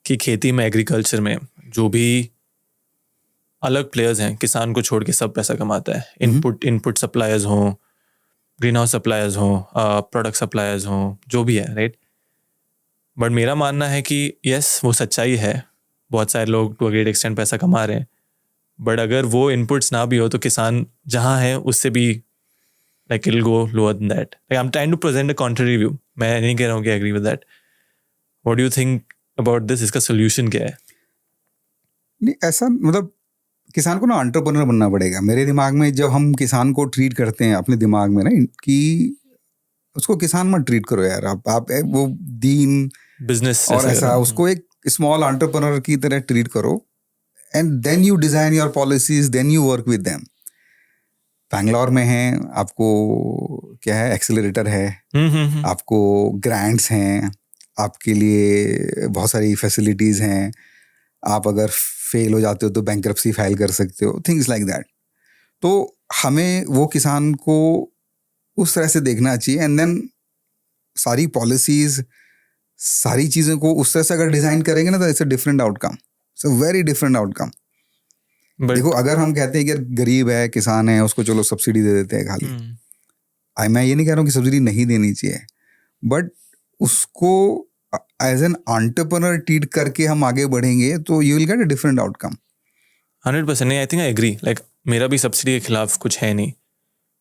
A: कि खेती में, एग्रीकल्चर में जो भी अलग प्लेयर्स हैं, किसान को छोड़ के सब पैसा कमाता है। इनपुट सप्लायर्स हों, ग्रीन हाउस सप्लायर्स हों, प्रोडक्ट सप्लायर्स हों, जो भी है, राइट। बट मेरा मानना है कि यस, वो सच्चाई है, बहुत सारे लोग टू अ ग्रेट एक्सटेंट पैसा कमा रहे हैं, बट अगर वो इनपुट्स ना भी हो तो किसान जहाँ है उससे भी like it'll go lower than that. Like I'm trying to present a contrary view. मैं नहीं कह रहा हूँ कि agree with that. What do you think about this? इसका solution क्या है?
B: नहीं, ऐसा मतलब किसान को ना एंटरप्रेन्योर बनना पड़ेगा। मेरे दिमाग में जब हम किसान को ट्रीट करते हैं अपने दिमाग में ना, कि उसको किसान मत ट्रीट करो यार, आप वो दीन
A: बिजनेस
B: और ऐसा, उसको एक स्मॉल एंटरप्रेन्योर की तरह ट्रीट करो, and then you design your policies, then you work with them. Bangalore में है, आपको क्या है, एक्सेलरेटर है, आपको ग्रांट्स हैं, आपके लिए बहुत सारी फैसिलिटीज़ हैं, आप अगर फेल हो जाते हो तो बैंक्रप्सी फाइल कर सकते हो, थिंग्स लाइक दैट। तो हमें वो किसान को उस तरह से देखना चाहिए, एंड देन सारी पॉलिसीज़, सारी चीज़ों को उस तरह से अगर डिज़ाइन करेंगे ना, तो it's a different outcome, it's a very different outcome. देखो, अगर हम कहते हैं कि गरीब है, किसान है, उसको चलो सब्सिडी दे देते हैं खाली, मैं ये नहीं कह रहा हूँ कि सब्सिडी नहीं देनी चाहिए, बट उसको एज एन एंटरप्रेन्योर ट्रीट करके हम आगे बढ़ेंगे तो you will get a different outcome.
A: 100%। नहीं, I think I agree. Like मेरा भी सब्सिडी के खिलाफ कुछ है नहीं,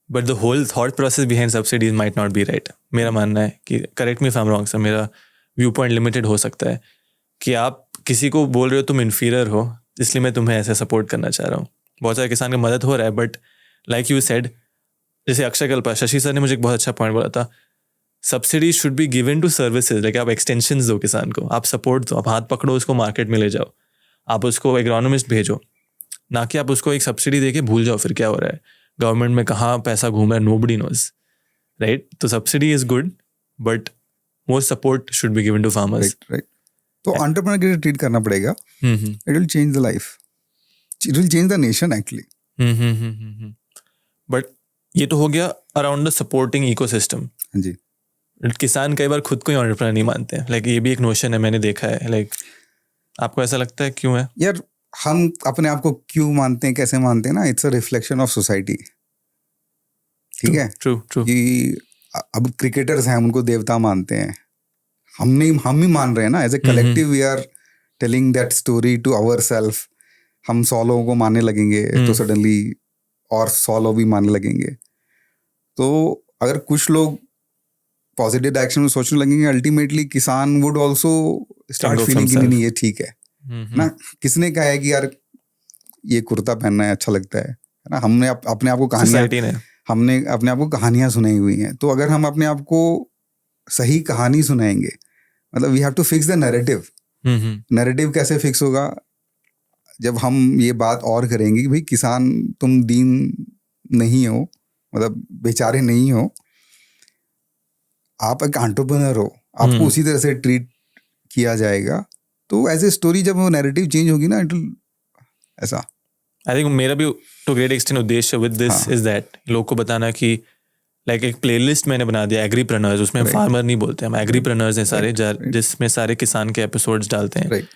A: but the whole thought process behind subsidies might not be right. मेरा मानना है कि, correct me if I am wrong sir, मेरा व्यू पॉइंट लिमिटेड हो सकता है, कि आप किसी को बोल रहे हो तुम इन्फीरियर हो, इसलिए मैं तुम्हें ऐसे सपोर्ट करना चाह रहा हूँ। बहुत सारे किसान की मदद हो रहा है, बट लाइक यू सेड, जैसे अक्षय कल्पा, शशि सर ने मुझे एक बहुत अच्छा पॉइंट बोला था, subsidy should be given to services. Like आप एक्सटेंशंस दो किसान को, आप सपोर्ट दो, आप हाथ पकड़ो, उसको मार्केट में ले जाओ, आप उसको एग्रोनॉमिस्ट भेजो, ना कि आप उसको एक सब्सिडी देके भूल जाओ फिर क्या हो रहा है, गवर्नमेंट में कहाँ पैसा घूम रहा है, नोबडी नोज, राइट। तो subsidy is good, but more support should be given to farmers.
B: Right. तो एंटरप्रेन्योर के लिए ट्रीट करना पड़ेगा, it will change the life, it will change the nation actually.
A: But ये तो हो गया अराउंड द सपोर्टिंग इकोसिस्टम।
B: हाँ जी।
A: किसान कई बार खुद को ही एंटरप्रेन्योर नहीं मानते हैं, लाइक ये भी एक नोशन है, मैंने देखा है। लाइक आपको ऐसा लगता है क्यों है?
B: यार, हम अपने आप को क्यों मानते हैं, कैसे मानते हैं ना, it's a reflection of society. ठीक है,
A: ट्रू
B: कि अब क्रिकेटर्स हैं, हम उनको देवता मानते हैं, हम ही मान रहे हैं ना, as a collective we are telling that story to our self. हम 100 लोगों को मानने लगेंगे तो सडनली और 100 लोग भी मानने लगेंगे। तो अगर कुछ लोग पॉजिटिव डायरेक्शन में सोचने लगेंगे, अल्टीमेटली किसान वुड ऑल्सो स्टार्ट फीलिंग कि नहीं ये ठीक है ना। किसने कहा है कि यार ये कुर्ता पहनना है अच्छा लगता है ना, हमने अपने आप को हमने अपने आप को कहानियां सुनाई हुई हैं। तो अगर हम अपने आप को सही कहानी सुनाएंगे, मतलब we have to fix the narrative. Narrative कैसे फिक्स होगा? जब हम ये बात और करेंगे कि भाई किसान तुम दीन नहीं हो, मतलब बेचारे नहीं हो, आप एक एंटरप्रेन्योर हो, आपको उसी तरह से ट्रीट किया जाएगा। तो एज ए स्टोरी जब वो नैरेटिव चेंज होगी ना, इट विल ऐसा।
A: आई थिंक मेरा भी टू ग्रेट एक्सटेंट उद्देश्य विद दिस इज दैट लोग को बताना कि लाइक एक प्लेलिस्ट मैंने बना दिया एग्रीप्रेन्योर्स, उसमें हम फार्मर नहीं बोलते, हम एग्रीप्रेन्योर्स हैं सारे, जिसमें सारे किसान के एपिसोड्स डालते हैं।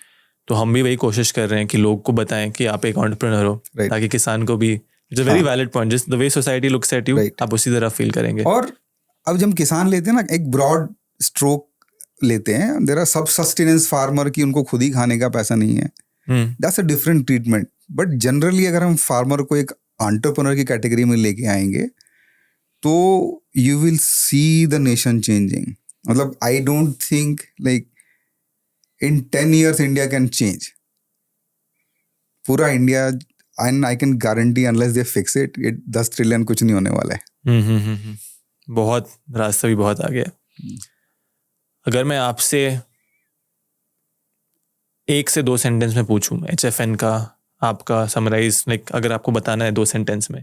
A: तो हम भी वही कोशिश कर रहे हैं कि लोग को बताएं कि आप एक एंटरप्रेन्योर हो,
B: Right.
A: ताकि किसान को भी it's a very valid point, just the way society looks at you,
B: Right.
A: आप उसी तरह फील करेंगे.
B: और अब जब हम किसान लेते हैं ना, एक ब्रॉड स्ट्रोक लेते हैं, देयर आर सब सस्टेनेंस फार्मर की उनको खुद ही खाने का पैसा नहीं है, that's a different treatment. But generally अगर हम फार्मर को एक एंटरप्रेन्योर की कैटेगरी में लेके आएंगे तो you will see the nation changing. मतलब I don't think like in 10 years India can change. पूरा India, and I can guarantee unless they fix it 10 trillion कुछ नहीं होने वाला है.
A: बहुत रास्ता भी बहुत आगे है. अगर मैं आपसे 1 से 2 सेंटेंस में पूछूं HFN का आपका समराइज, लाइक अगर आपको बताना है 2 सेंटेंस में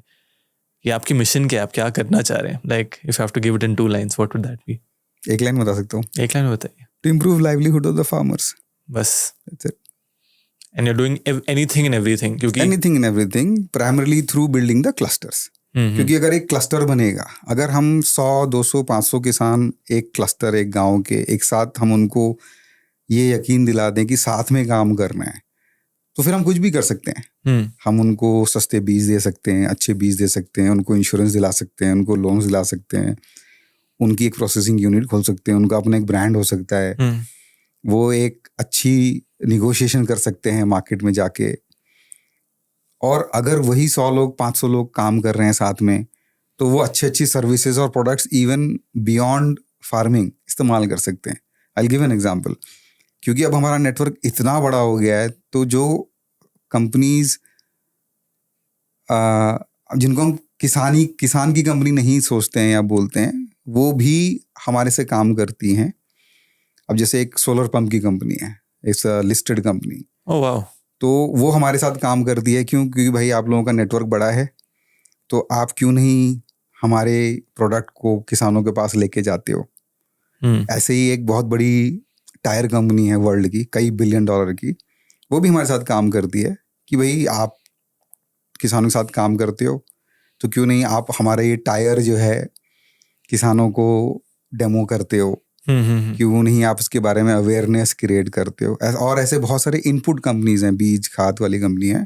A: कि आपकी मिशन क्या है, आप क्या करना चाह रहे हैं, like if you have to give it in 2 lines, what would that be?
B: एक लाइन बता सकता हूँ.
A: 1 लाइन में बताइए.
B: To improve livelihood of the farmers.
A: बस.
B: That's it.
A: And you are doing anything and everything, क्योंकि
B: Anything and everything primarily through building the clusters. क्योंकि अगर एक क्लस्टर बनेगा, अगर हम 100, 200, 500 किसान एक क्लस्टर, एक गांव के एक साथ, हम उनको ये यकीन दिला दें कि साथ में काम करना है, तो फिर हम कुछ भी कर सकते हैं. हम उनको सस्ते बीज दे सकते हैं, अच्छे बीज दे सकते हैं, उनको इंश्योरेंस दिला सकते हैं, उनको लोन्स दिला सकते हैं, उनकी एक प्रोसेसिंग यूनिट खोल सकते हैं, उनका अपना एक ब्रांड हो सकता है, वो एक अच्छी निगोशिएशन कर सकते हैं मार्केट में जाके. और अगर वही 100 लोग, 500 लोग काम कर रहे हैं साथ में, तो वो अच्छी अच्छी सर्विसेज और प्रोडक्ट्स इवन बियॉन्ड फार्मिंग इस्तेमाल कर सकते हैं. I will give an example. क्योंकि अब हमारा नेटवर्क इतना बड़ा हो गया है, तो जो कंपनीज जिनको हम किसान की कंपनी नहीं सोचते हैं या बोलते हैं, वो भी हमारे से काम करती हैं. अब जैसे एक सोलर पंप की कंपनी है, it's a listed company.
A: Oh wow.
B: तो वो हमारे साथ काम करती है. क्यों? क्योंकि भाई आप लोगों का नेटवर्क बड़ा है, तो आप क्यों नहीं हमारे प्रोडक्ट को किसानों के पास लेके जाते हो. ऐसे ही एक बहुत बड़ी टायर कंपनी है वर्ल्ड की, कई $1 billion की, वो भी हमारे साथ काम करती है कि भाई आप किसानों के साथ काम करते हो, तो क्यों नहीं आप हमारे ये टायर जो है किसानों को डेमो करते हो, क्यों नहीं आप इसके बारे में अवेयरनेस क्रिएट करते हो. और ऐसे बहुत सारे इनपुट कंपनीज हैं, बीज खाद वाली कंपनी हैं,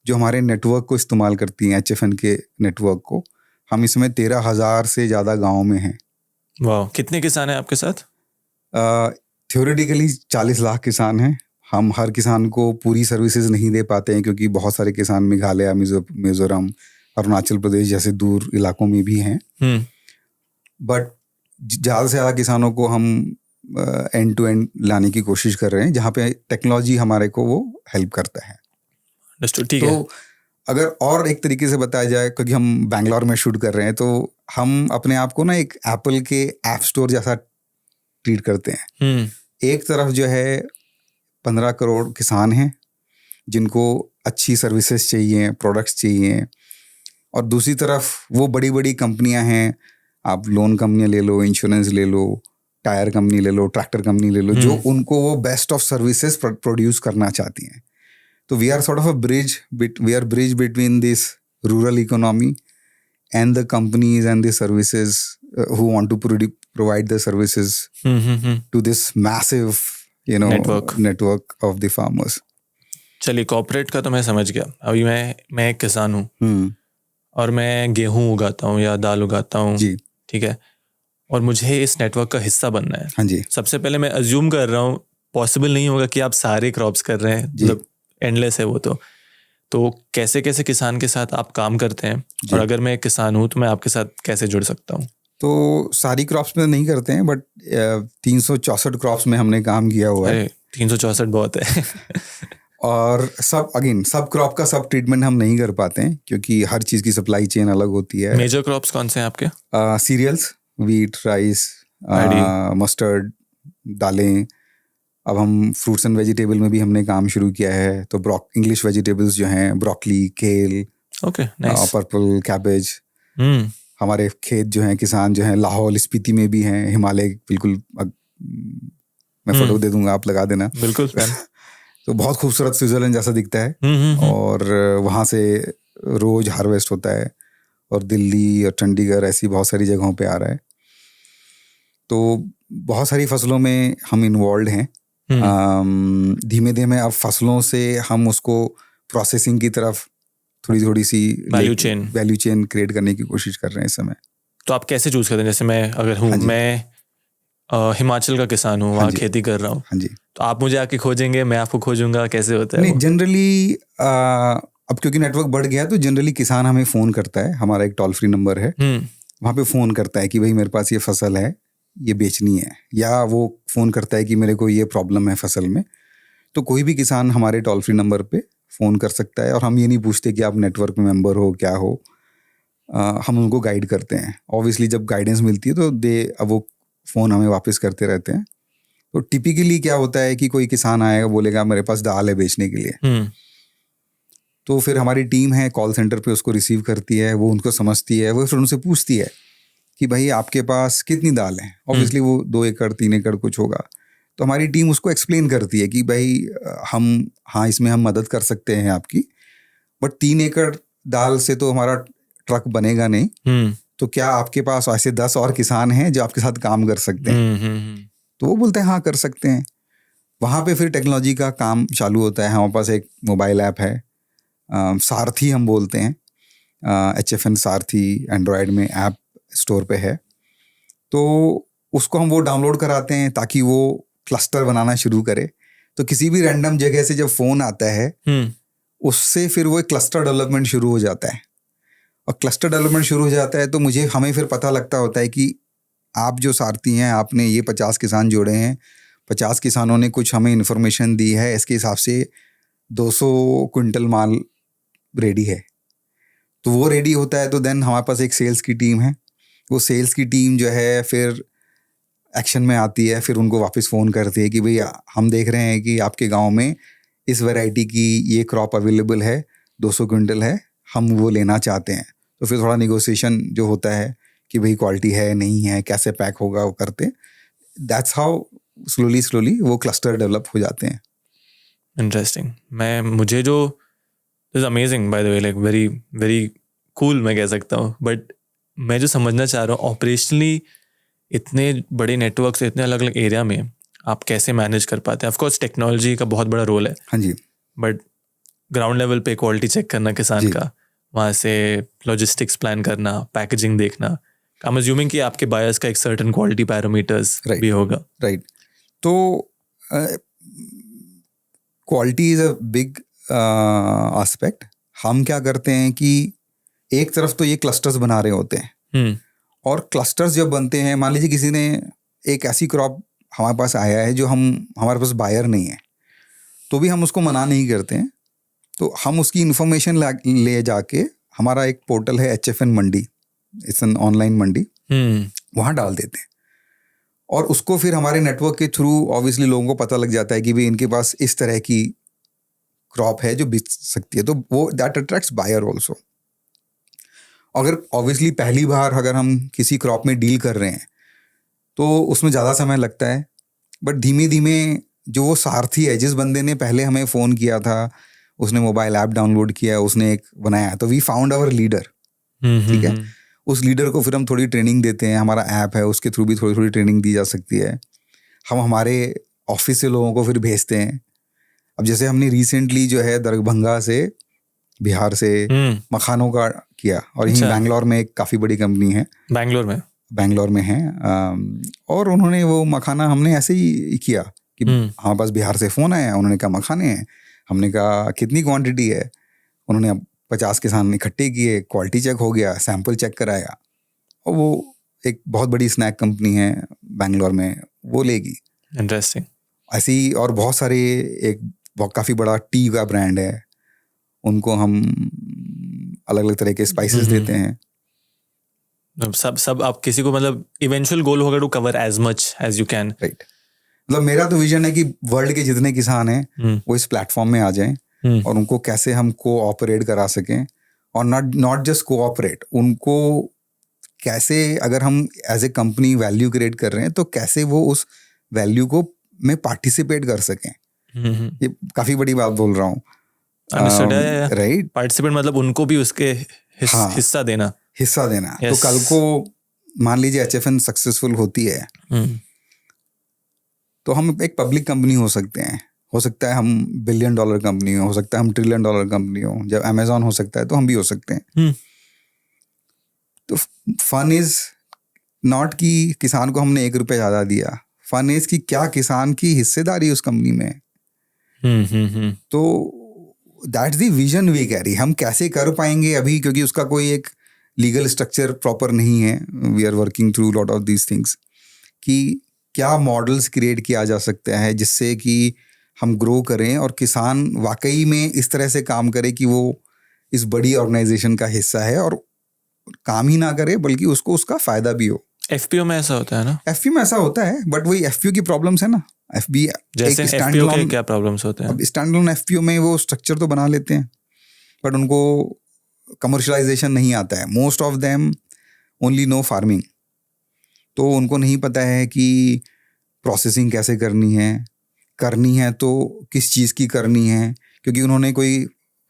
B: जो हमारे नेटवर्क को इस्तेमाल करती हैं, HFN के नेटवर्क को. हम इसमें 13,000 से ज़्यादा गाँव में हैं.
A: वाह. कितने किसान हैं आपके साथ?
B: थ्योरेटिकली 40 लाख किसान हैं. हम हर किसान को पूरी सर्विसेज नहीं दे पाते हैं, क्योंकि बहुत सारे किसान मेघालय, मिजोरम, अरुणाचल प्रदेश जैसे दूर इलाकों में भी हैं. बट ज़्यादा से ज़्यादा किसानों को हम एंड टू एंड लाने की कोशिश कर रहे हैं, जहाँ पे टेक्नोलॉजी हमारे को वो हेल्प करता है.
A: ठीक है.
B: तो अगर और एक तरीके से बताया जाए, क्योंकि हम बैंगलोर में शूट कर रहे हैं, तो हम अपने आप को ना एक एप्पल के ऐप स्टोर जैसा ट्रीट करते हैं. एक तरफ जो है 15 करोड़ किसान हैं जिनको अच्छी सर्विसेज चाहिए, प्रोडक्ट्स चाहिए, और दूसरी तरफ वो बड़ी बड़ी कंपनियां हैं. आप लोन कंपनियां ले लो, इंश्योरेंस ले लो, टायर कंपनी ले लो, ट्रैक्टर कंपनी ले लो, जो उनको वो बेस्ट ऑफ सर्विसेज प्रोड्यूस करना चाहती हैं. तो we are sort of a bridge between this rural economy and the companies and the services who want to provide the services to this massive, network of the farmers.
A: चलिए, corporate का तो मैं समझ गया. अभी मैं एक किसान हूँ और मैं गेहूँ उगाता हूँ या दाल उगाता हूँ.
B: जी.
A: ठीक है. और मुझे इस नेटवर्क का हिस्सा बनना है.
B: हाँ जी.
A: सबसे पहले मैं अज्यूम कर रहा हूँ पॉसिबल नहीं होगा कि आप सारे क्रॉप्स कर रहे हैं, मतलब एंडलेस है वो. तो कैसे कैसे किसान के साथ आप काम करते हैं, और अगर मैं एक किसान हूँ तो मैं आपके साथ कैसे जुड़ सकता हूँ?
B: तो सारी क्रॉप्स में नहीं करते हैं, बट 364 क्रॉप्स में हमने काम किया हुआ है.
A: 364 बहुत है.
B: और सब क्रॉप का सब ट्रीटमेंट हम नहीं कर पाते हैं, क्योंकि हर चीज़ की सप्लाई चेन अलग होती है.
A: मेजर क्रॉप्स कौन से हैं आपके?
B: सीरियल्स, व्हीट, राइस, मस्टर्ड, दालें. अब हम फ्रूट्स एंड वेजिटेबल में भी हमने काम शुरू किया है. तो इंग्लिश वेजिटेबल्स जो हैं, ब्रोकली, केल, पर्पल कैबेज. हमारे खेत जो हैं, किसान जो हैं, लाहौल स्पीति में भी हैं, हिमालय बिल्कुल. मैं फोटो दे दूंगा, आप लगा देना.
A: बिल्कुल.
B: तो बहुत खूबसूरत स्विट्जरलैंड जैसा दिखता है. और वहाँ से रोज हार्वेस्ट होता है, और दिल्ली और चंडीगढ़ ऐसी बहुत सारी जगहों पे आ रहा है. तो बहुत सारी फसलों में हम इन्वॉल्व हैं. धीमे धीमे अब फसलों से हम उसको प्रोसेसिंग की तरफ थोड़ी थोड़ी सी वैल्यू चेन क्रिएट करने की कोशिश कर रहे हैं इस समय।
A: तो आप कैसे चूज करते हैं? जैसे मैं अगर हूँ, मैं हिमाचल का किसान हूँ, वहाँ खेती कर रहा हूँ,
B: हाँ जी,
A: तो आप मुझे आके खोजेंगे, मैं आपको खोजूंगा, कैसे होता है?
B: नहीं, जनरली अब क्योंकि नेटवर्क बढ़ गया तो जनरली किसान हमें फ़ोन करता है, हमारा एक टोल फ्री नंबर है, वहाँ पे फ़ोन करता है कि भाई मेरे पास ये फसल है, ये बेचनी है, या वो फ़ोन करता है कि मेरे को ये प्रॉब्लम है फसल में। तो कोई भी किसान हमारे टोल फ्री नंबर पे फ़ोन कर सकता है, और हम ये नहीं पूछते कि आप नेटवर्क में मेंबर हो क्या हो, हम उनको गाइड करते हैं। ऑब्वियसली जब गाइडेंस मिलती है तो अब वो फ़ोन हमें वापस करते रहते हैं। तो टिपिकली क्या होता है कि कोई किसान आएगा, बोलेगा मेरे पास दाल है बेचने के लिए, तो फिर हमारी टीम है कॉल सेंटर पे उसको रिसीव करती है, वो उनको समझती है, वो फिर उनसे पूछती है कि भाई आपके पास कितनी दाल है। ऑब्वियसली वो 2 एकड़ 3 एकड़ कुछ होगा, तो हमारी टीम उसको एक्सप्लेन करती है कि भाई हाँ इसमें हम मदद कर सकते हैं आपकी, बट 3 एकड़ दाल से तो हमारा ट्रक बनेगा नहीं, तो क्या आपके पास ऐसे 10 और किसान हैं जो आपके साथ काम कर सकते हैं? तो वो बोलते हैं हाँ कर सकते हैं। वहाँ पे फिर टेक्नोलॉजी का काम चालू होता है। हमारे पास एक मोबाइल ऐप है, सारथी हम बोलते हैं, HFN सारथी, एंड्रॉयड में ऐप स्टोर पे है। तो उसको हम वो डाउनलोड कराते हैं ताकि वो क्लस्टर बनाना शुरू करे। तो किसी भी रैंडम जगह से जब फ़ोन आता है, उससे फिर वो एक क्लस्टर डेवलपमेंट शुरू हो जाता है, और क्लस्टर डेवलपमेंट शुरू हो जाता है तो हमें फिर पता लगता होता है कि आप जो सारथी हैं, आपने ये 50 किसान जोड़े हैं, 50 किसानों ने कुछ हमें इन्फॉर्मेशन दी है, इसके हिसाब से 200 क्विंटल माल रेडी है। तो वो रेडी होता है तो देन हमारे पास एक सेल्स की टीम है, वो सेल्स की टीम जो है फिर एक्शन में आती है, फिर उनको वापस फ़ोन करती है कि भाई हम देख रहे हैं कि आपके गांव में इस वैरायटी की ये क्रॉप अवेलेबल है, 200 क्विंटल है, हम वो लेना चाहते हैं। तो फिर थोड़ा निगोशिएशन जो होता है कि भाई क्वालिटी है नहीं है, कैसे पैक होगा, वो करते हैं। दैट्स हाउ स्लोली वो क्लस्टर डेवलप हो जाते हैं।
A: इंटरेस्टिंग। मुझे जो is amazing by the way, like very very cool मैं कह सकता हूँ। बट मैं जो समझना चाह रहा हूँ, ऑपरेशनली इतने बड़े नेटवर्क से इतने अलग अलग एरिया में आप कैसे मैनेज कर पाते हैं? ऑफ कोर्स टेक्नोलॉजी का बहुत बड़ा रोल है,
B: हाँ जी,
A: बट ग्राउंड लेवल पे क्वालिटी चेक करना किसान का, वहाँ से लॉजिस्टिक्स प्लान करना, पैकेजिंग देखना, आई एम अज्यूमिंग कि आपके बायर्स का एक सर्टेन क्वालिटी पैरामीटर्स भी होगा।
B: राइट। तो quality is a big aspect. हम क्या करते हैं कि एक तरफ तो ये क्लस्टर्स बना रहे होते हैं, और क्लस्टर्स जब बनते हैं, मान लीजिए किसी ने एक ऐसी क्रॉप हमारे पास आया है जो हमारे पास बायर नहीं है, तो भी हम उसको मना नहीं करते हैं। तो हम उसकी इन्फॉर्मेशन ले जाके, हमारा एक पोर्टल है HFN mandi, it's an online mandi, वहाँ डाल देते हैं, और उसको फिर हमारे नेटवर्क के थ्रू ऑब्वियसली लोगों को पता लग जाता है कि भाई इनके पास इस तरह की क्रॉप है जो बिक सकती है, तो वो दैट अट्रैक्ट्स बायर ऑल्सो। अगर ऑब्वियसली पहली बार अगर हम किसी क्रॉप में डील कर रहे हैं तो उसमें ज़्यादा समय लगता है, बट धीमे धीमे जो वो सारथी है, जिस बंदे ने पहले हमें फ़ोन किया था, उसने मोबाइल ऐप डाउनलोड किया, उसने एक बनाया, तो वी फाउंड आवर लीडर, ठीक है। उस लीडर को फिर हम थोड़ी ट्रेनिंग देते हैं, हमारा ऐप है उसके थ्रू भी थोड़ी थोड़ी ट्रेनिंग दी जा सकती है। हम हमारे ऑफिस से लोगों को फिर भेजते हैं। अब जैसे हमने रिसेंटली जो है दरभंगा से, बिहार से मखानों का किया, और यहीं बैंगलोर में एक काफ़ी बड़ी कंपनी है, बैंगलोर में है, और उन्होंने वो मखाना हमने ऐसे ही किया कि हमारे पास बिहार से फ़ोन आया, उन्होंने कहा मखाने हैं, हमने कहा कितनी क्वांटिटी है, उन्होंने 50 किसान इकट्ठे किए, क्वालिटी चेक हो गया, सैंपल चेक कराया, और वो एक बहुत बड़ी स्नैक कंपनी है बैंगलोर में, वो लेगी।
A: इंटरेस्टिंग।
B: ऐसी और बहुत सारे, काफ़ी बड़ा टी का ब्रांड है, उनको हम अलग अलग तरह के स्पाइसेस देते हैं।
A: सब आप किसी को, मतलब इवेंचुअल गोल होगा to cover as much as you can.
B: Right. मतलब मेरा तो विजन है कि वर्ल्ड के जितने किसान हैं वो इस प्लेटफॉर्म में आ जाएं, और उनको कैसे हम कोऑपरेट करा सकें, और नॉट जस्ट कोऑपरेट, उनको कैसे, अगर हम as a company value create कर रहे हैं तो कैसे वो उस वैल्यू को में पार्टिसिपेट कर सकें। ये काफ़ी बड़ी बात बोल रहा हूँ।
A: राइट। पार्टिसिपेट मतलब उनको भी उसके हिस्सा देना।
B: तो कल को मान लीजिए HFN सक्सेसफुल होती है, तो हम एक पब्लिक कंपनी हो सकते हैं, हो सकता है हम $1 बिलियन कंपनी हो सकता है हम $1 ट्रिलियन कंपनी हो, जब अमेजॉन हो सकता है तो हम भी हो सकते हैं। तो फन इज नॉट कि किसान को हमने $1 ज़्यादा दिया, फन इज कि क्या किसान की हिस्सेदारी उस कंपनी में है। तो that's the vision we carry. हम कैसे कर पाएंगे अभी, क्योंकि उसका कोई एक लीगल स्ट्रक्चर प्रॉपर नहीं है। We are working through lot of these things कि क्या मॉडल्स क्रिएट किया जा सकता है जिससे कि हम ग्रो करें और किसान वाकई में इस तरह से काम करे कि वो इस बड़ी ऑर्गेनाइजेशन का हिस्सा है और काम ही ना करे बल्कि उसको उसका फायदा भी हो।
A: एफपीओ में ऐसा होता है ना?
B: एफपीओ में ऐसा होता है, बट वही एफपीओ की प्रॉब्लम्स है ना। एफबी
A: जैसे एफपीओ के क्या प्रॉब्लम्स होते हैं?
B: अब स्टैंड अलोन एफपीओ में वो स्ट्रक्चर तो बना लेते हैं बट उनको कमर्शलाइजेशन नहीं आता है। Most of them only know farming, तो उनको नहीं पता है कि प्रोसेसिंग कैसे करनी है तो किस चीज़ की करनी है, क्योंकि उन्होंने कोई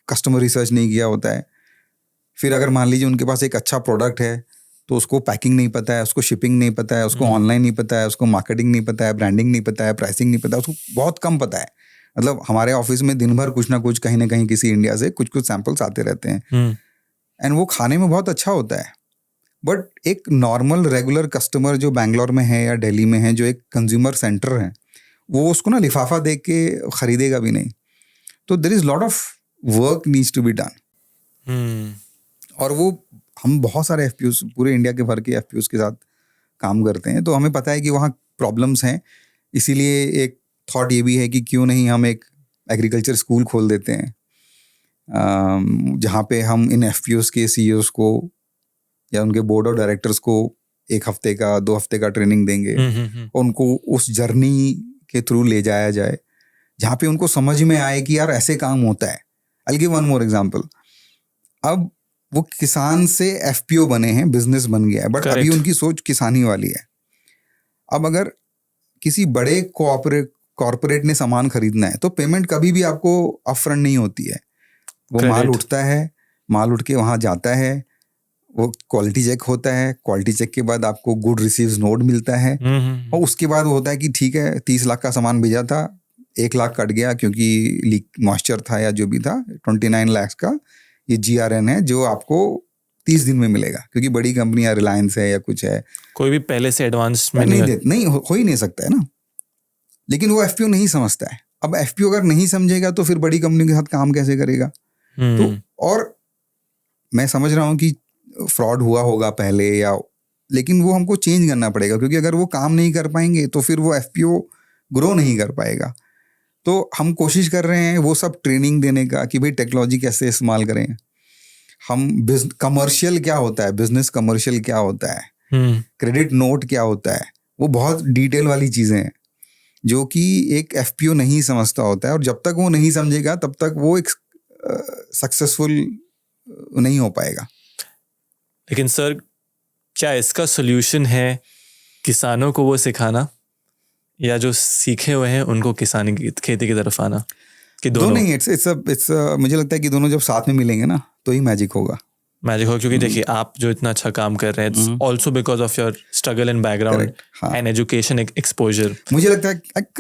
B: कस्टमर रिसर्च नहीं किया होता है। फिर अगर मान लीजिए उनके पास एक अच्छा प्रोडक्ट है तो उसको पैकिंग नहीं पता है, उसको शिपिंग नहीं पता है, उसको ऑनलाइन नहीं पता है, उसको मार्केटिंग नहीं पता है, ब्रांडिंग नहीं पता है, प्राइसिंग नहीं पता है, उसको बहुत कम पता है। मतलब हमारे ऑफिस में दिन भर कुछ ना कुछ कहीं ना कहीं किसी इंडिया से कुछ सैंपल्स आते रहते हैं एंड वो खाने में बहुत अच्छा होता है, बट एक नॉर्मल रेगुलर कस्टमर जो बैंगलोर में है या दिल्ली में है, जो एक कंज्यूमर सेंटर है, वो उसको ना लिफाफा देख के खरीदेगा भी नहीं। तो there is lot of work needs to be done. और वो हम बहुत सारे एफपीओस पूरे इंडिया के भर के एफपीओस के साथ काम करते हैं, तो हमें पता है कि वहाँ प्रॉब्लम्स हैं। इसीलिए एक थॉट ये भी है कि क्यों नहीं हम एक एग्रीकल्चर स्कूल खोल देते हैं जहाँ पे हम इन एफपीओस के सीईओस को या उनके बोर्ड ऑफ डायरेक्टर्स को 1 हफ्ते का 2 हफ्ते का ट्रेनिंग देंगे और उनको उस जर्नी के थ्रू ले जाया जाए जहाँ पे उनको समझ में आए कि यार ऐसे काम होता है। I will give one more example. अब वो किसान से एफपीओ बने हैं, बिजनेस बन गया है, बट अभी उनकी सोच किसानी वाली है। अब अगर किसी बड़े कॉर्पोरेट ने सामान खरीदना है तो पेमेंट कभी भी आपको अपफ्रंट नहीं होती है। वो माल उठता है, माल उठ के वहाँ जाता है, वो क्वालिटी चेक होता है, क्वालिटी चेक के बाद आपको गुड रिसीव्स नोट मिलता है और उसके बाद वो होता है कि ठीक है 30 लाख का सामान भेजा था, 1 लाख कट गया क्योंकि लीक मॉइस्चर था या जो भी था, 29 लाख का ये GRN है जो आपको 30 दिन में मिलेगा, क्योंकि बड़ी कंपनियां रिलायंस है या कुछ है, कोई भी पहले से एडवांस में नहीं हो ही नहीं सकता है ना। लेकिन वो एफपीओ नहीं समझता है। अब एफपीओ अगर नहीं समझेगा तो फिर बड़ी कंपनी के साथ काम कैसे करेगा? तो और मैं समझ रहा हूँ कि फ्रॉड हुआ होगा पहले या, लेकिन वो हमको चेंज करना पड़ेगा, क्योंकि अगर वो काम नहीं कर पाएंगे तो फिर वो एफपीओ ग्रो नहीं कर पाएगा। तो हम कोशिश कर रहे हैं वो सब ट्रेनिंग देने का कि भाई टेक्नोलॉजी कैसे इस्तेमाल करें, हम कमर्शियल क्या होता है, बिजनेस कमर्शियल क्या होता है, क्रेडिट नोट क्या होता है, वो बहुत डिटेल वाली चीज़ें हैं जो कि एक एफपीओ नहीं समझता होता है। और जब तक वो नहीं समझेगा तब तक वो एक सक्सेसफुल नहीं हो पाएगा।
A: लेकिन सर, क्या इसका सोल्यूशन है किसानों को वो सिखाना या जो सीखे हुए हैं उनको किसानी की खेती की तरफ आना, कि दोनों
B: नहीं? इट्स मुझे लगता है कि दोनों जब साथ में मिलेंगे ना तो ही मैजिक होगा।
A: क्योंकि देखिए आप जो इतना अच्छा काम कर रहे हैं, it's also because of your struggle and background and education exposure.
B: मुझे लगता है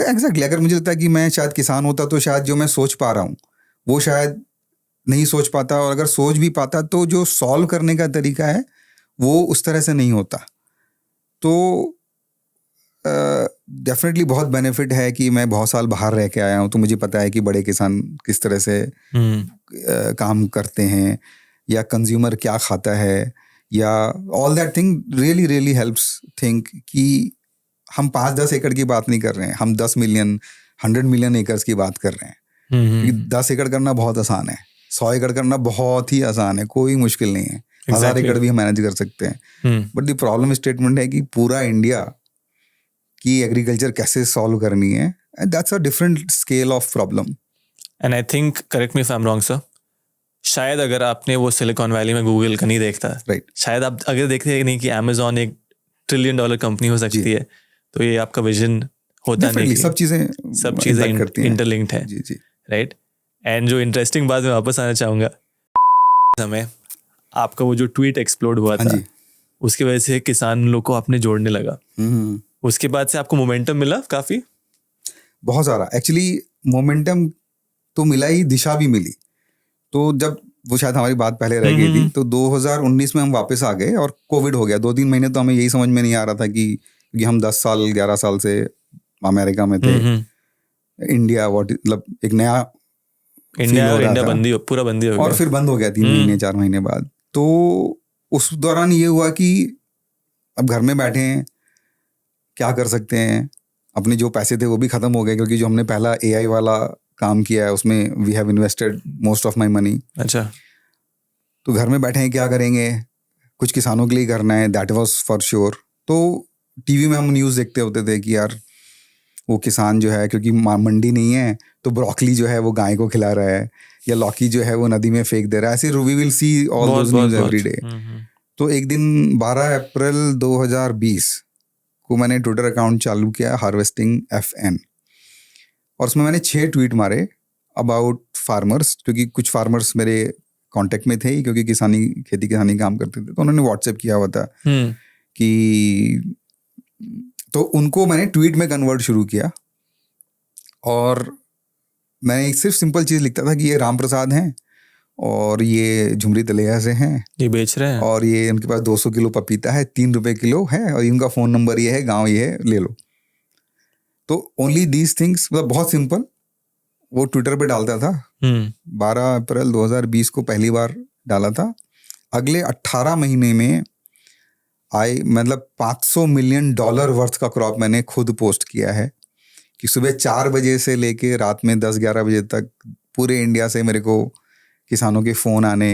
B: एग्जैक्टली, अगर मुझे लगता है कि मैं शायद किसान होता तो शायद जो मैं सोच पा रहा हूँ वो शायद नहीं सोच पाता, और अगर सोच भी पाता तो जो सॉल्व करने का तरीका है वो उस तरह से नहीं होता। तो डेफिनेटली बहुत बेनिफिट है कि मैं बहुत साल बाहर रह के आया हूँ, तो मुझे पता है कि बड़े किसान किस तरह से काम करते हैं या कंज्यूमर क्या खाता है, या all that thing really really helps think कि हम 5-10 एकड़ की बात नहीं कर रहे हैं, हम 10 मिलियन 100 मिलियन एकर्स की बात कर रहे हैं। क्योंकि 10 एकड़ करना बहुत आसान है, 100 एकड़ करना बहुत ही आसान है, कोई मुश्किल नहीं है। 1000 एकड़ भी हम मैनेज कर सकते हैं। बट द प्रॉब्लम स्टेटमेंट है कि पूरा इंडिया की एग्रीकल्चर कैसे सॉल्व करनी है, and that's a different scale of problem.
A: And I think, correct me if I am wrong sir, शायद अगर आपने वो सिलिकॉन वैली में गूगल का नहीं देखता,
B: राइट,
A: शायद आप अगर देखते नहीं कि अमेजॉन एक $1 ट्रिलियन कंपनी हो सकती है, तो ये आपका विजन होता नहीं।
B: सब चीजें
A: इंटरलिंक्ड है, राइट। एंड जो इंटरेस्टिंग बात मैं वापस आना चाहूंगा, समय आपका वो जो ट्वीट एक्सप्लोड हुआ था, उसकी वजह से किसान लोग को आपने जोड़ने लगा, उसके बाद से आपको मोमेंटम मिला काफी।
B: बहुत सारा एक्चुअली मोमेंटम तो मिला ही, दिशा भी मिली। तो जब वो शायद हमारी बात पहले रह गई थी, तो 2019 में हम वापस आ गए और कोविड हो गया। 2-3 महीने तो हमें यही समझ में नहीं आ रहा था कि हम 10 साल 11 साल से अमेरिका में थे, इंडिया मतलब एक नया
A: इंडिया पूरा बंदी हो गया
B: और फिर बंद हो गया 3 महीने 4 महीने बाद। तो उस दौरान ये हुआ कि अब घर में बैठे हैं, क्या कर सकते हैं, अपने जो पैसे थे वो भी खत्म हो गए, क्योंकि जो हमने पहला AI वाला काम किया है उसमें we have invested most of my money.
A: अच्छा,
B: तो घर में बैठे हैं, क्या करेंगे, कुछ किसानों के लिए करना है, दैट वाज फॉर श्योर। तो टीवी में हम न्यूज़ देखते होते थे कि यार वो किसान जो है, क्योंकि मंडी नहीं है, तो ब्रोकली जो है वो गाय को खिला रहा है, या लौकी जो है वो नदी में फेंक दे रहा है। ऐसे we will see all those news every day. तो एक दिन 12 अप्रैल 2020 को मैंने ट्विटर अकाउंट चालू किया, हार्वेस्टिंग FN, और उसमें मैंने 6 ट्वीट मारे अबाउट फार्मर्स, क्योंकि कुछ फार्मर्स मेरे कांटेक्ट में थे ही, क्योंकि खेती किसानी काम करते थे, तो उन्होंने व्हाट्सएप किया हुआ था कि, तो उनको मैंने ट्वीट में कन्वर्ट शुरू किया। और मैं सिर्फ सिंपल चीज़ लिखता था कि ये राम प्रसाद हैं और ये झुमरी दलिया से हैं,
A: ये बेच रहे हैं,
B: और ये उनके पास 200 किलो पपीता है, 3 रुपए किलो है, और इनका फ़ोन नंबर ये है, गाँव ये है, ले लो। तो ओनली दीज थिंग्स, मतलब बहुत सिंपल, वो ट्विटर पे डालता था। 12 अप्रैल 2020 को पहली बार डाला था। अगले 18 महीने में मतलब $500 मिलियन वर्थ का क्रॉप मैंने खुद पोस्ट किया है, कि सुबह 4 बजे से लेके रात में 10-11 बजे तक पूरे इंडिया से मेरे को किसानों के फ़ोन आने,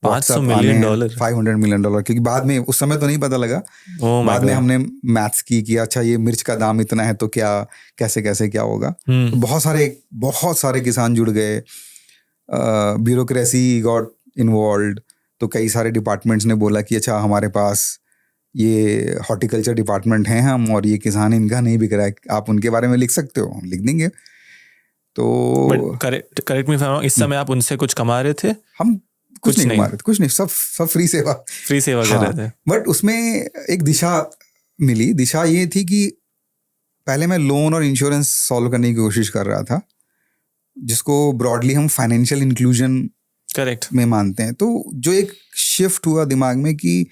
A: $500 मिलियन,
B: $500 मिलियन, क्योंकि बाद में, उस समय तो नहीं पता लगा, बाद में हमने मैथ्स की अच्छा ये मिर्च का दाम इतना है तो क्या, कैसे कैसे क्या होगा। तो बहुत सारे किसान जुड़ गए, ब्यूरोक्रेसी गॉट इन्वॉल्व। तो कई सारे डिपार्टमेंट्स ने बोला कि अच्छा हमारे पास ये हॉर्टिकल्चर डिपार्टमेंट हैं हम, और ये किसान इनका नहीं बिक रहा है, आप उनके बारे में लिख सकते हो, हम लिख देंगे। तो
A: correct me if I am wrong, इस समय आप उनसे कुछ कमा रहे थे?
B: हम कुछ नहीं कमा रहे थे, कुछ नहीं, सब फ्री सेवा
A: कर रहे थे।
B: बट उसमें एक दिशा मिली। दिशा ये थी कि पहले मैं लोन और इंश्योरेंस सॉल्व करने की कोशिश कर रहा था, जिसको ब्रॉडली हम फाइनेंशियल इंक्लूजन
A: करेक्ट
B: में मानते हैं। तो जो एक शिफ्ट हुआ दिमाग में कि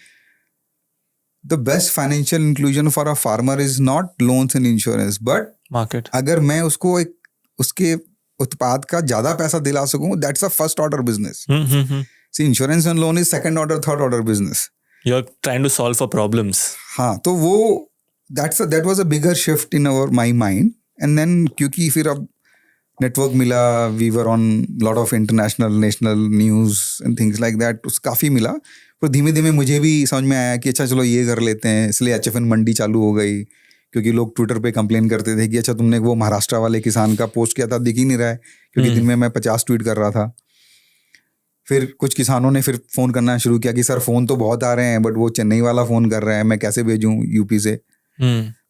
B: the best financial inclusion for a farmer is not loans and insurance, but
A: market.
B: अगर मैं उसको एक उसके उत्पाद का ज्यादा पैसा दिला सकूं, that's a first order business. See, insurance and loan is second order, third order business.
A: You're trying to solve for problems.
B: हाँ, तो वो that was a bigger shift in my mind. And then क्योंकि फिर अब network मिला, we were on lot of international, national news and things like that, उस काफ़ी मिला। पर धीमे धीमे मुझे भी समझ में आया कि अच्छा चलो ये कर लेते हैं, इसलिए HFN मंडी चालू हो गई, क्योंकि लोग ट्विटर पे कंप्लेन करते थे कि अच्छा तुमने वो महाराष्ट्र वाले किसान का पोस्ट किया था, दिख ही नहीं रहा है, क्योंकि दिन में मैं 50 ट्वीट कर रहा था। फिर कुछ किसानों ने फिर फ़ोन करना शुरू किया कि सर फ़ोन तो बहुत आ रहे हैं, बट वो चेन्नई वाला फ़ोन कर रहा है, मैं कैसे भेजूँ यूपी से।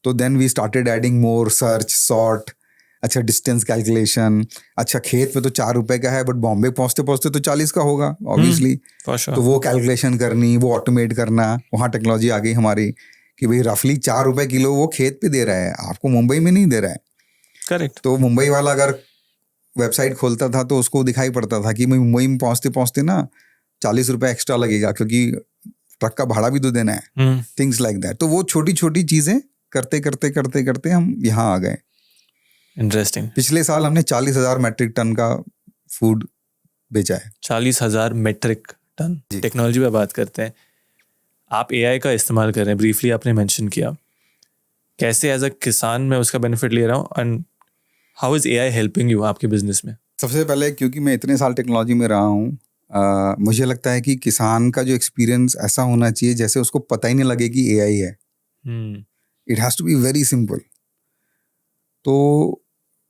B: तो then we started adding more search, sort, अच्छा डिस्टेंस कैलकुलेशन, अच्छा खेत पे तो 4 रुपए का है, बट बॉम्बे पहुँचते पहुँचते तो 40 का होगा ऑब्वियसली। तो वो कैलकुलेशन करनी, वो ऑटोमेट करना, वहाँ टेक्नोलॉजी आ गई हमारी कि भाई रफली 4 रुपए किलो वो खेत पे दे रहा है, आपको मुंबई में नहीं दे रहा है।
A: करेक्ट।
B: तो मुंबई वाला अगर वेबसाइट खोलता था तो उसको दिखाई पड़ता था कि मुंबई में पहुँचते पहुँचते ना 40 रुपए एक्स्ट्रा लगेगा, क्योंकि ट्रक का भाड़ा भी तो देना है, थिंग्स लाइक दैट। तो वो छोटी छोटी चीज़ें करते करते करते करते हम यहाँ आ गए।
A: इंटरेस्टिंग।
B: पिछले साल हमने 40,000 मेट्रिक टन का फूड बेचा है।
A: 40,000 मेट्रिक टन। टेक्नोलॉजी पे बात करते हैं, आप AI का इस्तेमाल कर रहे हैं, ब्रीफली आपने मेंशन किया, कैसे एज अ किसान मैं उसका बेनिफिट ले रहा हूँ, and how is AI helping you आपके बिजनेस में?
B: सबसे पहले क्योंकि मैं इतने साल टेक्नोलॉजी में रहा हूँ, मुझे लगता है कि किसान का जो एक्सपीरियंस ऐसा होना चाहिए जैसे उसको पता ही नहीं लगे कि AI है। It has to be very simple. तो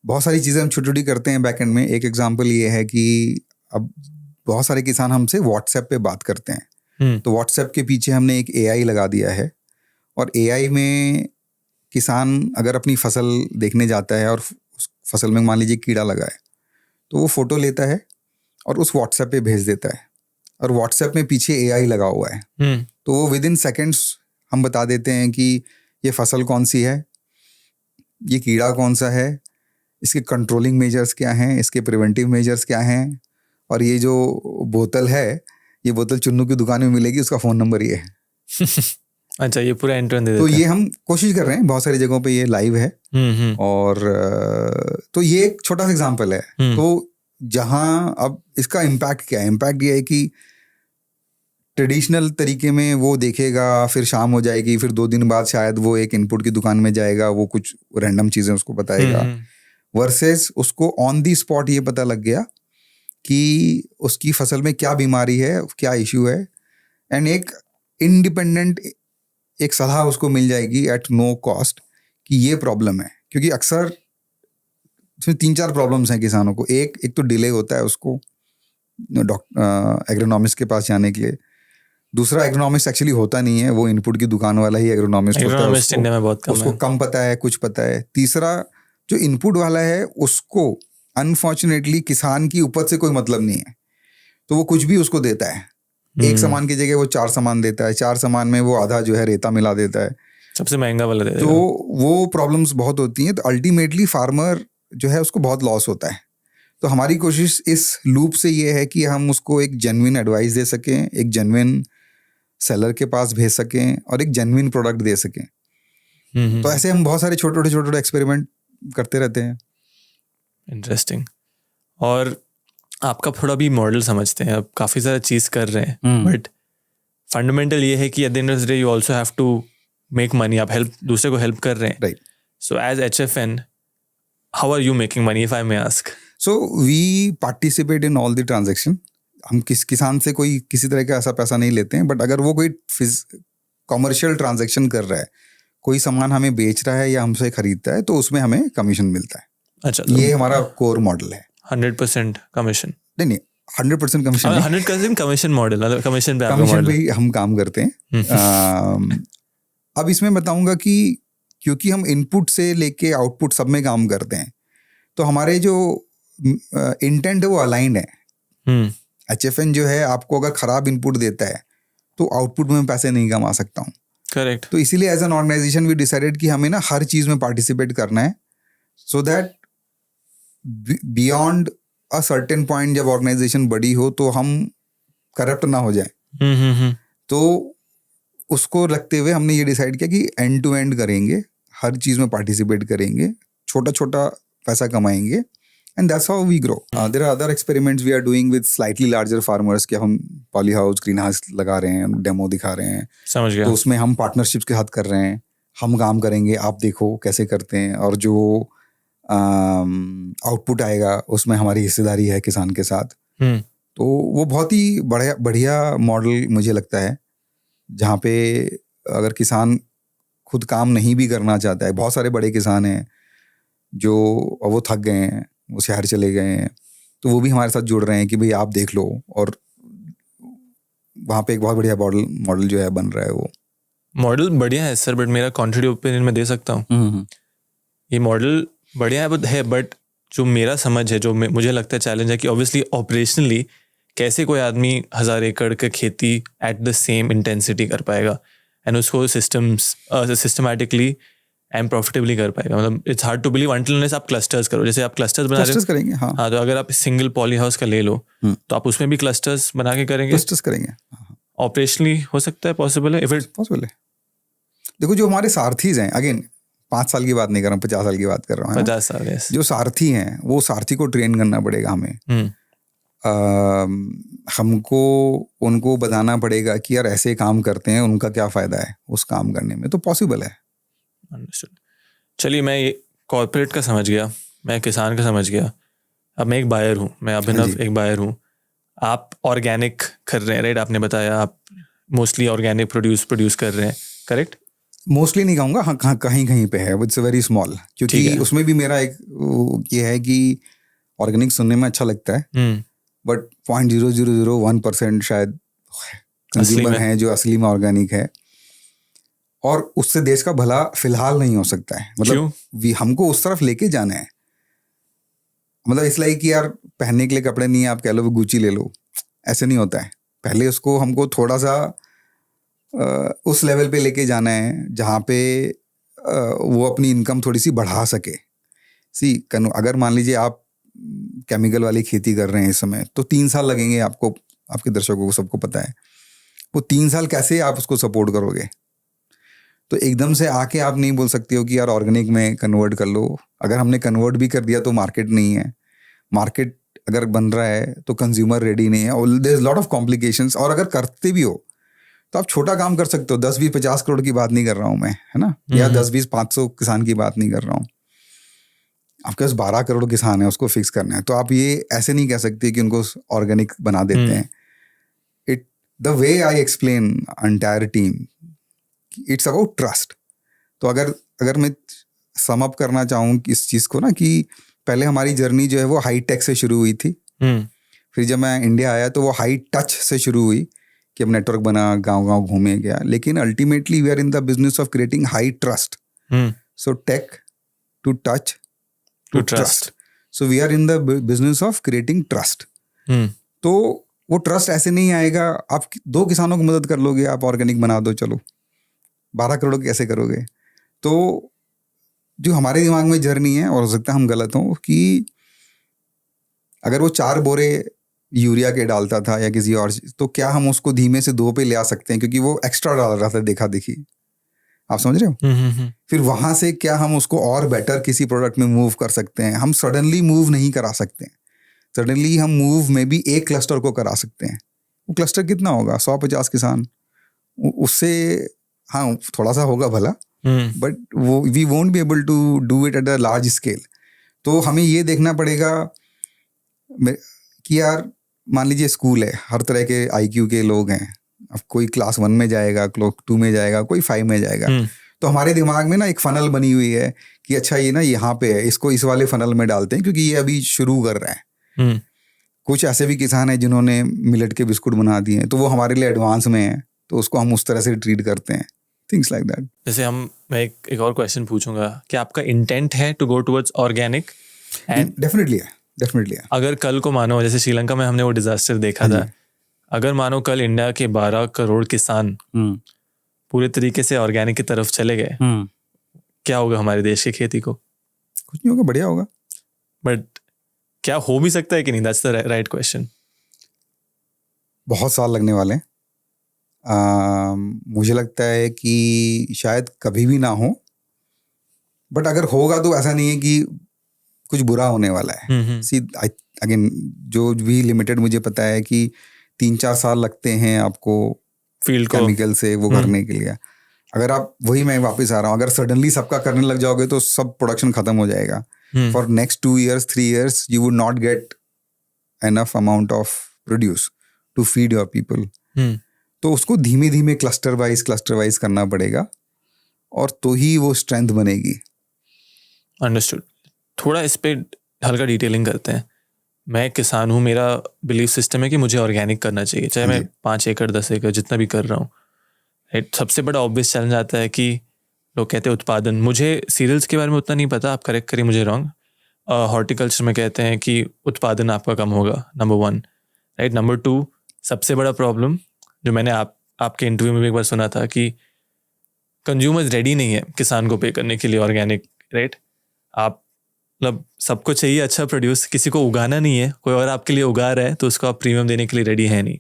B: बहुत सारी चीज़ें हम छोटी छोटी करते हैं बैक एंड में। एक एग्जांपल ये है कि अब बहुत सारे किसान हमसे व्हाट्सएप पे बात करते हैं, तो व्हाट्सएप के पीछे हमने एक AI लगा दिया है, और AI में किसान अगर अपनी फसल देखने जाता है और उस फसल में मान लीजिए कीड़ा लगा है, तो वो फ़ोटो लेता है और उस व्हाट्सएप पे भेज देता है, और व्हाट्सएप में पीछे AI लगा हुआ है। तो वो विद इन सेकेंड्स हम बता देते हैं कि ये फसल कौन सी है, ये कीड़ा कौन सा है, इसके कंट्रोलिंग मेजर्स क्या हैं, इसके प्रिवेंटिव मेजर्स क्या हैं, और ये जो बोतल है, ये बोतल चुन्नू की दुकान में मिलेगी, उसका फ़ोन नंबर ये है।
A: अच्छा, ये पूरा एंड टू एंड दे
B: तो
A: देता
B: ये हम कोशिश कर रहे हैं, बहुत सारी जगहों पे ये लाइव है।
A: है।
B: और तो ये एक छोटा सा एग्जांपल है। तो जहाँ अब इसका इम्पैक्ट क्या है, इम्पैक्ट ये है कि ट्रेडिशनल तरीके में वो देखेगा, फिर शाम हो जाएगी, फिर 2 दिन बाद शायद वो एक इनपुट की दुकान में जाएगा, वो कुछ रैंडम चीज़ें उसको बताएगा, वर्सेस उसको ऑन दी स्पॉट ये पता लग गया कि उसकी फसल में क्या बीमारी है, क्या इश्यू है, एंड एक इंडिपेंडेंट एक सलाह उसको मिल जाएगी एट नो कॉस्ट कि ये प्रॉब्लम है। क्योंकि अक्सर इसमें 3-4 प्रॉब्लम्स हैं किसानों को। एक तो डिले होता है उसको एग्रोनॉमिस्ट के पास जाने के लिए। दूसरा, एग्रोनॉमिस्ट एक्चुअली होता नहीं है, वो इनपुट की दुकान वाला ही एग्रोनॉमिस्ट होता है,
A: इंडिया में बहुत कम
B: उसको
A: है।
B: कम पता है, कुछ पता है। तीसरा, जो इनपुट वाला है उसको अनफॉर्चुनेटली किसान की उपज से कोई मतलब नहीं है, तो वो कुछ भी उसको देता है। एक सामान की जगह वो 4 सामान देता है, 4 सामान में वो आधा जो है रेता मिला देता है,
A: सबसे महंगा वाला दे देगा।
B: तो वो प्रॉब्लम्स बहुत होती हैं। तो अल्टीमेटली फार्मर जो है उसको बहुत लॉस होता है। तो हमारी कोशिश इस लूप से ये है कि हम उसको एक जेन्युइन एडवाइस दे सकें, एक जेन्युइन सेलर के पास भेज सकें और एक जेन्युइन प्रोडक्ट दे सकें। तो ऐसे हम बहुत सारे छोटे-छोटे एक्सपेरिमेंट करते रहते हैं।
A: इंटरेस्टिंग। और आपका थोड़ा भी मॉडल समझते हैं, अब काफ़ी सारा चीज़ कर रहे हैं, बट फंडामेंटल ये है कि at the end of the day you also have to make money. आप हेल्प दूसरे को हेल्प कर रहे हैं,
B: right.
A: So as HFN how are you making money, if I may ask?
B: So we participate in all the transaction. हम किसान से कोई किसी तरह का ऐसा पैसा नहीं लेते हैं, बट अगर वो कोई कॉमर्शियल ट्रांजेक्शन कर रहा है, कोई सामान हमें बेच रहा है या हमसे खरीदता है, तो उसमें हमें कमीशन मिलता है।
A: अच्छा,
B: ये हमारा कोर मॉडल है।
A: 100% कमीशन?
B: नहीं, 100% कमीशन नहीं,
A: 100% कमीशन मॉडल, मतलब कमीशन पे आपका
B: कमीशन
A: मॉडल
B: पे ही हम काम करते हैं। अब इसमें बताऊंगा कि क्योंकि हम इनपुट से लेके आउटपुट सब में काम करते हैं, तो हमारे जो इंटेंट है वो अलाइंड है। HFN जो है, आपको अगर खराब इनपुट देता है तो आउटपुट में पैसे नहीं कमा सकता हूँ।
A: करेक्ट।
B: तो इसीलिए as an organisation we decided कि हमें ना हर चीज में पार्टिसिपेट करना है, so that beyond a certain point जब ऑर्गेनाइजेशन बड़ी हो तो हम करप्ट ना हो जाए। तो उसको रखते हुए हमने ये डिसाइड किया कि एंड टू एंड करेंगे, हर चीज में पार्टिसिपेट करेंगे, छोटा छोटा पैसा कमाएंगे, and that's how we grow. There are other experiments we are doing with slightly larger farmers, कि हम पॉली हाउस, ग्रीन हाउस लगा रहे हैं, डेमो दिखा रहे हैं।
A: समझ गया।
B: तो उसमें हम पार्टनरशिप्स के साथ कर रहे हैं, हम काम करेंगे, आप देखो कैसे करते हैं, और जो आउटपुट आएगा उसमें हमारी हिस्सेदारी है किसान के साथ। तो वो बहुत ही बढ़िया मॉडल मुझे लगता है, जहाँ पे अगर किसान खुद काम नहीं भी करना चाहता है, बहुत सारे बड़े किसान हैं जो वो थक गए हैं, वो शहर चले गए हैं, तो वो भी हमारे साथ जुड़ रहे हैं कि भाई आप देख लो, और वहाँ पे एक बहुत बढ़िया मॉडल जो है बन रहा है। वो
A: मॉडल बढ़िया है सर, बट मेरा कॉन्ट्रिब्यूटिव ओपिनियन मैं दे सकता हूँ। ये मॉडल बढ़िया है, बट जो मेरा समझ है, जो मुझे लगता है चैलेंज है कि ऑब्वियसली ऑपरेशनली कैसे कोई आदमी 1000 एकड़ का खेती एट द सेम इंटेंसिटी कर पाएगा एंड उसको सिस्टमैटिकली एंड प्रॉफिटेबली कर पाएगा। मतलब it's hard to believe until unless आप क्लस्टर्स करो। जैसे आप क्लस्टर्स बना रहे हो
B: करेंगे,
A: हाँ, तो अगर आप सिंगल पॉली हाउस का ले लो तो आप उसमें भी क्लस्टर्स बना के करेंगे,
B: क्लस्टर्स करेंगे।
A: ऑपरेशनली हो सकता है, पॉसिबल है, इफ इट
B: पॉसिबल है। देखो, जो हमारे सारथीज हैं, अगेन 5 साल की बात नहीं कर रहा हूँ, 50 साल की बात कर रहा हूँ।
A: 50 साल।
B: जो सारथी हैं, वो सारथी को ट्रेन करना पड़ेगा हमें। हमको उनको बताना पड़ेगा कि यार ऐसे काम करते हैं, उनका क्या फ़ायदा है उस काम करने में, तो पॉसिबल है।
A: अंडरस्टूड। चलिए, मैं ये कॉर्पोरेट का समझ गया, मैं किसान का समझ गया, अब मैं एक बायर हूँ, मैं अभिनव एक बायर हूँ। आप ऑर्गेनिक कर रहे हैं, राइट? आपने बताया आप मोस्टली ऑर्गेनिक प्रोड्यूस कर रहे हैं, करेक्ट?
B: मोस्टली नहीं कहूँगा, हाँ कहीं कहीं पे है, इट्स वेरी स्मॉल, क्योंकि उसमें भी मेरा एक ये है कि ऑर्गेनिक सुनने में अच्छा लगता है, बट 0.0001% शायद कंज्यूमर हैं जो असली में ऑर्गेनिक है, और उससे देश का भला फिलहाल नहीं हो सकता है। मतलब हमको उस तरफ लेके जाना है। मतलब इसलिए कि यार पहनने के लिए कपड़े नहीं है, आप कह लो वो गुची ले लो, ऐसे नहीं होता है। पहले उसको हमको थोड़ा सा उस लेवल पे लेके जाना है जहाँ पे वो अपनी इनकम थोड़ी सी बढ़ा सके, सी अगर मान लीजिए आप केमिकल वाली खेती कर रहे हैं इस समय, तो 3 साल लगेंगे आपको, आपके दर्शकों को सबको पता है। वो 3 साल कैसे आप उसको सपोर्ट करोगे? तो एकदम से आके आप नहीं बोल सकते हो कि यार ऑर्गेनिक में कन्वर्ट कर लो। अगर हमने कन्वर्ट भी कर दिया तो मार्केट नहीं है, मार्केट अगर बन रहा है तो कंज्यूमर रेडी नहीं है, और there is lot of complications. और अगर करते भी हो तो आप छोटा काम कर सकते हो, 10-20-50 करोड़ की बात नहीं कर रहा हूँ मैं, है ना, या 10-20-500 किसान की बात नहीं कर रहा हूँ। आपके पास 12 करोड़ किसान है, उसको फिक्स करना है, तो आप ये ऐसे नहीं कह सकते कि उनको ऑर्गेनिक बना देते हैं। It the way I explain entire team, it's about trust. तो अगर मैं सम अप करना चाहूँ इस चीज़ को ना, कि पहले हमारी जर्नी जो है वो हाई टेक से शुरू हुई थी। फिर जब मैं इंडिया आया तो वो हाई टच से शुरू हुई कि अब नेटवर्क बना, गांव-गांव घूमे गया। लेकिन ultimately we are in the business of creating high trust. So tech to touch to trust, so we are in the business of creating trust. तो वो ट्रस्ट ऐसे नहीं आएगा, आप 2 किसानों को मदद कर लोगे, आप ऑर्गेनिक बना दो, चलो 12 करोड़ कैसे करोगे? तो जो हमारे दिमाग में जर्नी है, और हो सकता है हम गलत हों, कि अगर वो 4 बोरे यूरिया के डालता था या किसी और, तो क्या हम उसको धीमे से 2 पे ले आ सकते हैं, क्योंकि वो एक्स्ट्रा डाल रहा था देखा देखी। आप समझ रहे हो? फिर वहां से क्या हम उसको और बेटर किसी प्रोडक्ट में मूव कर सकते हैं? हम सडनली मूव नहीं करा सकते हैं। सडनली हम मूव में भी एक क्लस्टर को करा सकते हैं। वो क्लस्टर कितना होगा? 100-50 किसान। उससे हाँ थोड़ा सा होगा भला, बट वो we won't be able to do it at a large scale. तो हमें ये देखना पड़ेगा कि यार मान लीजिए स्कूल है, हर तरह के IQ के लोग हैं। अब कोई क्लास 1 में जाएगा, क्लास 2 में जाएगा, कोई 5 में जाएगा। तो हमारे दिमाग में ना एक फनल बनी हुई है कि अच्छा ये ना यहाँ पे है, इसको इस वाले फनल में डालते हैं क्योंकि ये अभी शुरू कर रहा है। कुछ ऐसे भी किसान हैं जिन्होंने मिलेट के बिस्कुट बना दिए हैं, तो वो हमारे लिए एडवांस में है, तो उसको हम उस तरह से ट्रीट करते हैं। Things like that.
A: जैसे मैं एक और क्वेश्चन पूछूंगा कि आपका इंटेंट है to go towards organic? And
B: definitely है।
A: अगर कल को मानो, जैसे श्रीलंका में हमने वो डिजास्टर देखा था, अगर मानो कल इंडिया के 12 करोड़ किसान पूरे तरीके से ऑर्गेनिक की तरफ चले गए, क्या होगा हमारे देश की खेती को?
B: कुछ नहीं होगा, बढ़िया होगा।
A: बट क्या हो भी सकता है कि नहीं? That's the right question.
B: बहुत साल लगने वाले हैं। मुझे लगता है कि शायद कभी भी ना हो, बट अगर होगा तो ऐसा नहीं है कि कुछ बुरा होने वाला है। सी अगेन, जो भी लिमिटेड मुझे पता है कि 3-4 साल लगते हैं आपको
A: फील्ड
B: केमिकल से वो करने के लिए। अगर आप वही, मैं वापस आ रहा हूँ, अगर सडनली सबका करने लग जाओगे तो सब प्रोडक्शन खत्म हो जाएगा। For next 2 years 3 years you would not get enough amount of produce to feed your people. तो उसको धीमे धीमे क्लस्टर वाइज करना पड़ेगा, और तो ही वो स्ट्रेंथ बनेगी।
A: अंडरस्टूड। थोड़ा इस पे हल्का डिटेलिंग करते हैं। मैं एक किसान हूँ, मेरा बिलीफ सिस्टम है कि मुझे ऑर्गेनिक करना चाहिए, चाहे मैं 5 एकड़ 10 एकड़ जितना भी कर रहा हूँ। राइट। सबसे बड़ा ऑब्वियस चैलेंज आता है कि लोग कहते हैं उत्पादन। मुझे सीरियल्स के बारे में उतना नहीं पता, आप करेक्ट करिए मुझे रॉन्ग। हॉर्टिकल्चर में कहते हैं कि उत्पादन आपका कम होगा, नंबर 1। राइट। नंबर 2, सबसे बड़ा प्रॉब्लम जो मैंने आपके इंटरव्यू में भी एक बार सुना था कि कंज्यूमर्स रेडी नहीं है किसान को पे करने के लिए ऑर्गेनिक। राइट। आप मतलब सबको चाहिए अच्छा प्रोड्यूस, किसी को उगाना नहीं है, कोई और आपके लिए उगा रहा है तो उसको आप प्रीमियम देने के लिए रेडी है नहीं।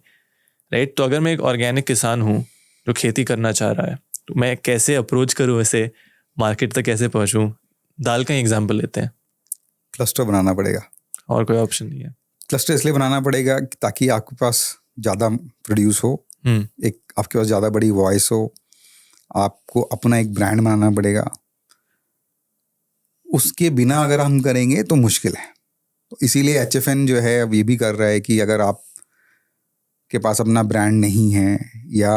A: राइट। तो अगर मैं एक ऑर्गेनिक किसान हूँ जो खेती करना चाह रहा है, तो मैं कैसे अप्रोच करूँ, ऐसे मार्केट तक कैसे पहुँचूँ? दाल का ही एग्जाम्पल लेते हैं।
B: क्लस्टर बनाना पड़ेगा,
A: और कोई ऑप्शन नहीं है।
B: क्लस्टर इसलिए बनाना पड़ेगा ताकि आपके पास ज़्यादा प्रोड्यूस हो, एक आपके पास ज़्यादा बड़ी वॉइस हो, आपको अपना एक ब्रांड बनाना पड़ेगा। उसके बिना अगर हम करेंगे तो मुश्किल है। तो इसीलिए HFN जो है अब ये भी कर रहा है कि अगर आप के पास अपना ब्रांड नहीं है या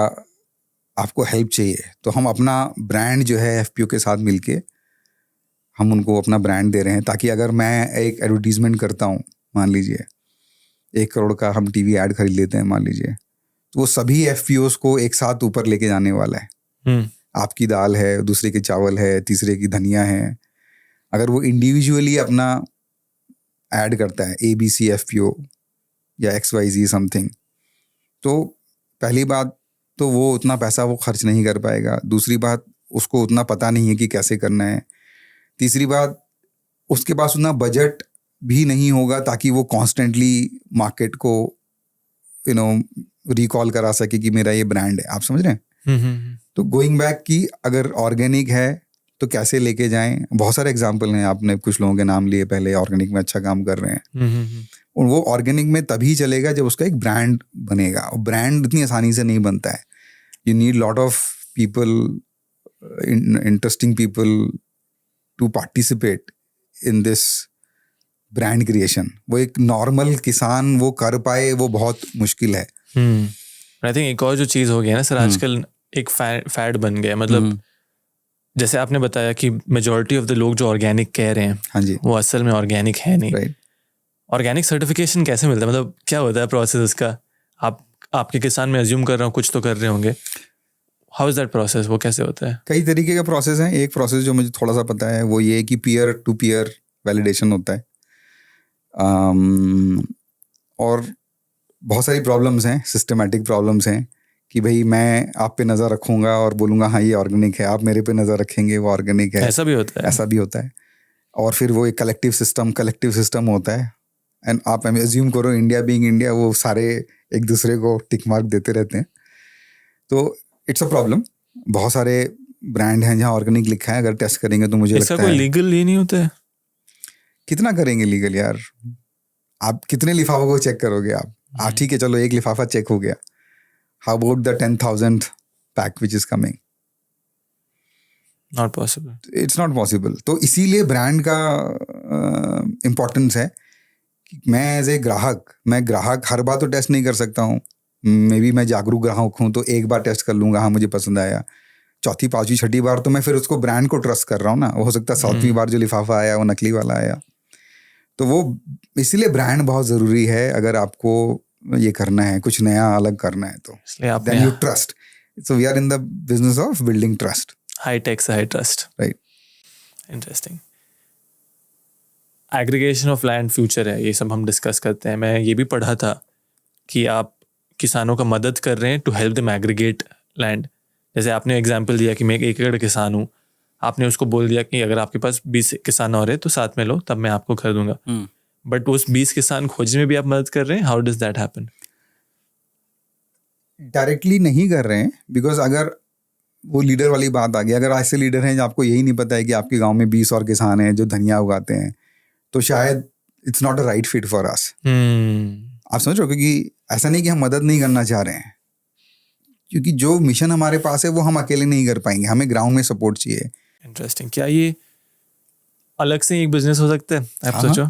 B: आपको हेल्प चाहिए, तो हम अपना ब्रांड जो है FPO के साथ मिलके हम उनको अपना ब्रांड दे रहे हैं, ताकि अगर मैं एक एडवर्टीजमेंट करता हूँ, मान लीजिए 1 करोड़ का हम TV ऐड खरीद लेते हैं मान लीजिए, तो वो सभी FPOs को एक साथ ऊपर लेके जाने वाला है। आपकी दाल है, दूसरे की चावल है, तीसरे की धनिया है। अगर वो इंडिविजुअली अपना ऐड करता है ABC FPO या XYZ समथिंग, तो पहली बात तो वो उतना पैसा वो खर्च नहीं कर पाएगा। दूसरी बात, उसको उतना पता नहीं है कि कैसे करना है। तीसरी बात, उसके पास उतना बजट भी नहीं होगा ताकि वो कॉन्स्टेंटली मार्केट को रिकॉल करा सके कि मेरा ये ब्रांड है। आप समझ रहे हैं? तो गोइंग बैक की अगर ऑर्गेनिक है तो कैसे लेके जाएं, बहुत सारे एग्जाम्पल हैं। आपने कुछ लोगों के नाम लिए पहले, ऑर्गेनिक में अच्छा काम कर रहे हैं। और वो ऑर्गेनिक में तभी चलेगा जब उसका एक ब्रांड बनेगा, और ब्रांड इतनी आसानी से नहीं बनता है। You need lot of people, interesting people to participate in this brand creation. वो एक नॉर्मल किसान वो कर पाए, वो बहुत मुश्किल है।
A: आई थिंक एक और जो चीज़ हो गई है ना सर, आजकल एक फैड बन गया है। मतलब जैसे आपने बताया कि मेजॉरिटी ऑफ द लोग जो ऑर्गेनिक कह रहे हैं,
B: हाँ जी,
A: वो असल में ऑर्गेनिक है नहीं।
B: राइट।
A: ऑर्गेनिक सर्टिफिकेशन कैसे मिलता है? मतलब क्या होता है प्रोसेस उसका? आपके किसान में अज्यूम कर रहा हूँ कुछ तो कर रहे होंगे। How is that process? वो कैसे होता है?
B: कई तरीके का प्रोसेस है। एक प्रोसेस जो मुझे थोड़ा सा पता है वो ये है कि पीयर टू पीयर वैलिडेशन होता है। और बहुत सारी प्रॉब्लम्स हैं, सिस्टमेटिक प्रॉब्लम्स हैं कि भाई मैं आप पे नज़र रखूंगा और बोलूँगा हाँ ये ऑर्गेनिक है, आप मेरे पे नज़र रखेंगे वो ऑर्गेनिक है।
A: ऐसा भी होता है?
B: ऐसा भी होता है। और फिर वो एक कलेक्टिव सिस्टम होता है। एंड आप एज्यूम करो इंडिया बीइंग इंडिया, वो सारे एक दूसरे को टिक मार्क देते रहते हैं। तो इट्स अ प्रॉब्लम। बहुत सारे ब्रांड हैं जहाँ ऑर्गेनिक लिखा है, अगर टेस्ट करेंगे तो मुझे लगता है
A: कोई लीगल ये नहीं होता है?
B: कितना करेंगे लीगल यार? आप कितने लिफाफों को चेक करोगे आप? ठीक है चलो एक लिफाफा चेक हो गया, how about the 10,000 pack which is coming?
A: Not possible.
B: It's not possible. तो इसीलिए ब्रांड का इम्पोर्टेंस है कि मैं एज ए ग्राहक हर बार तो टेस्ट नहीं कर सकता हूँ। मे बी मैं जागरूक ग्राहक हूँ तो एक बार टेस्ट कर लूंगा, हाँ मुझे पसंद आया। चौथी पांचवी छठी बार तो मैं फिर उसको ब्रांड को ट्रस्ट कर रहा हूँ ना। हो सकता है 7वीं बार जो लिफाफा आया वो नकली वाला आया। तो वो इसीलिए ब्रांड बहुत ज़रूरी है। अगर आपको ये करना है, कुछ नया अलग करना है, तो then you trust. So we are in the business of building trust.
A: High tech से high trust,
B: right.
A: Interesting. Aggregation of land future है, ये सब हम डिस्कस करते हैं। मैं ये भी पढ़ा था कि आप किसानों का मदद कर रहे हैं to help them aggregate land. जैसे आपने एग्जांपल दिया कि मैं 1 एकड़ किसान हूँ, आपने उसको बोल दिया कि अगर आपके पास 20 किसान और है तो साथ में लो, तब मैं आपको कर दूंगा। बट उस 20 किसान खोजने में भी आप मदद कर रहे हैं। How does that happen?
B: Directly नहीं कर रहे हैं, बिकॉज अगर वो लीडर वाली बात आ गई, अगर ऐसे लीडर हैं जो आपको यही नहीं पता है कि आपके गांव में 20 और किसान हैं जो धनिया उगाते हैं, तो शायद it's not a right fit for us. आप समझ रहे हो? क्योंकि ऐसा नहीं कि हम मदद नहीं करना चाह रहे हैं, क्योंकि जो मिशन हमारे पास है वो हम अकेले नहीं कर पाएंगे, हमें ग्राउंड में सपोर्ट चाहिए।
A: इंटरेस्टिंग। क्या ये अलग से एक बिजनेस हो सकता है? आप सोचो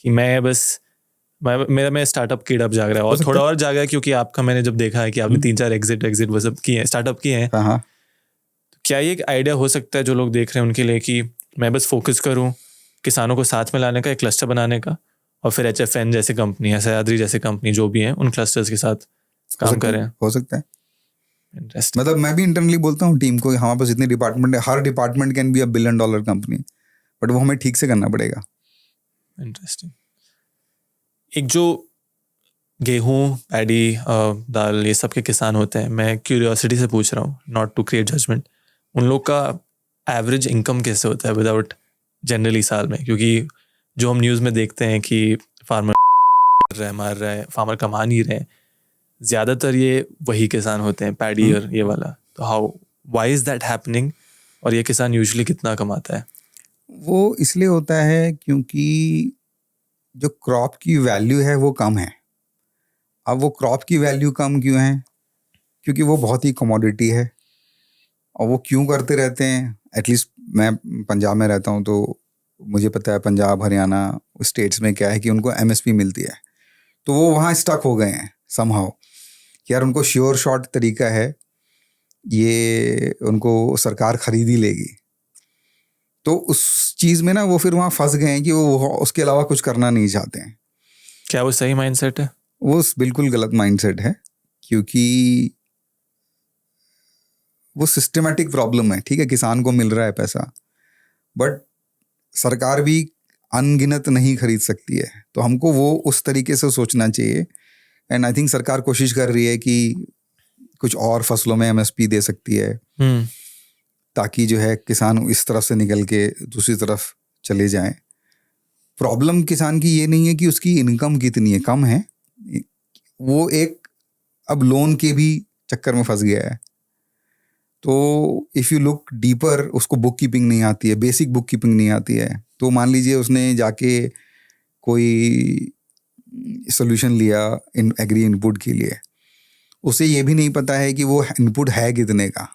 A: कि मैं स्टार्टअप कीड़प जाग रहा है, और थोड़ा और जाग रहा है क्योंकि आपका मैंने जब देखा है कि आपने 3-4 एग्जिट वो सब किए हैं, स्टार्टअप किए हैं। तो क्या ये एक आइडिया हो सकता है जो लोग देख रहे हैं उनके लिए, कि मैं बस फोकस करूं किसानों को साथ में लाने का, एक क्लस्टर बनाने का, और फिर HFN जैसे कंपनी या सह्याद्री जैसे कंपनी जो भी है उन क्लस्टर्स के साथ काम करें?
B: हो सकता है। मतलब मैं भी इंटरनली बोलता हूँ टीम को, हमारे पास इतने डिपार्टमेंट है, हर department can be $1 billion company, but वो हमें ठीक से करना पड़ेगा।
A: इंटरेस्टिंग। एक जो गेहूं, पैडी, दाल, ये सब के किसान होते हैं, मैं क्यूरियोसिटी से पूछ रहा हूँ, नॉट टू क्रिएट जजमेंट, उन लोग का एवरेज इनकम कैसे होता है विदाउट जनरली साल में? क्योंकि जो हम न्यूज़ में देखते हैं कि फार्मर मार रहा है, फार्मर कमा नहीं रहे, ज़्यादातर ये वही किसान होते हैं, पैडी और ये वाला। तो व्हाई इज़ दैट हैपनिंग? और ये किसान यूजुअली कितना कमाता है?
B: वो इसलिए होता है क्योंकि जो क्रॉप की वैल्यू है वो कम है। अब वो क्रॉप की वैल्यू कम क्यों है? क्योंकि वो बहुत ही कमोडिटी है। और वो क्यों करते रहते हैं? एटलीस्ट मैं पंजाब में रहता हूँ तो मुझे पता है पंजाब, हरियाणा स्टेट्स में क्या है कि उनको MSP मिलती है, तो वो वहाँ स्टक हो गए हैं समहाउ। यार उनको श्योर शॉर्ट तरीका है, ये उनको सरकार खरीद ही लेगी। तो उस चीज़ में ना वो फिर वहाँ फंस गए हैं कि वो उसके अलावा कुछ करना नहीं चाहते हैं।
A: क्या वो सही माइंडसेट है? वो
B: बिल्कुल गलत माइंडसेट है, क्योंकि वो सिस्टमेटिक प्रॉब्लम है। ठीक है, किसान को मिल रहा है पैसा, बट सरकार भी अनगिनत नहीं खरीद सकती है। तो हमको वो उस तरीके से सोचना चाहिए। एंड आई थिंक सरकार कोशिश कर रही है कि कुछ और फसलों में MSP दे सकती है, ताकि जो है किसान इस तरफ से निकल के दूसरी तरफ चले जाएं। प्रॉब्लम किसान की ये नहीं है कि उसकी इनकम कितनी है, कम है, वो एक अब लोन के भी चक्कर में फंस गया है। तो इफ़ यू लुक डीपर, उसको बुक कीपिंग नहीं आती है, बेसिक बुक कीपिंग नहीं आती है। तो मान लीजिए उसने जाके कोई सोल्यूशन लिया इन एग्री इनपुट के लिए, उसे ये भी नहीं पता है कि वो इनपुट है कितने का।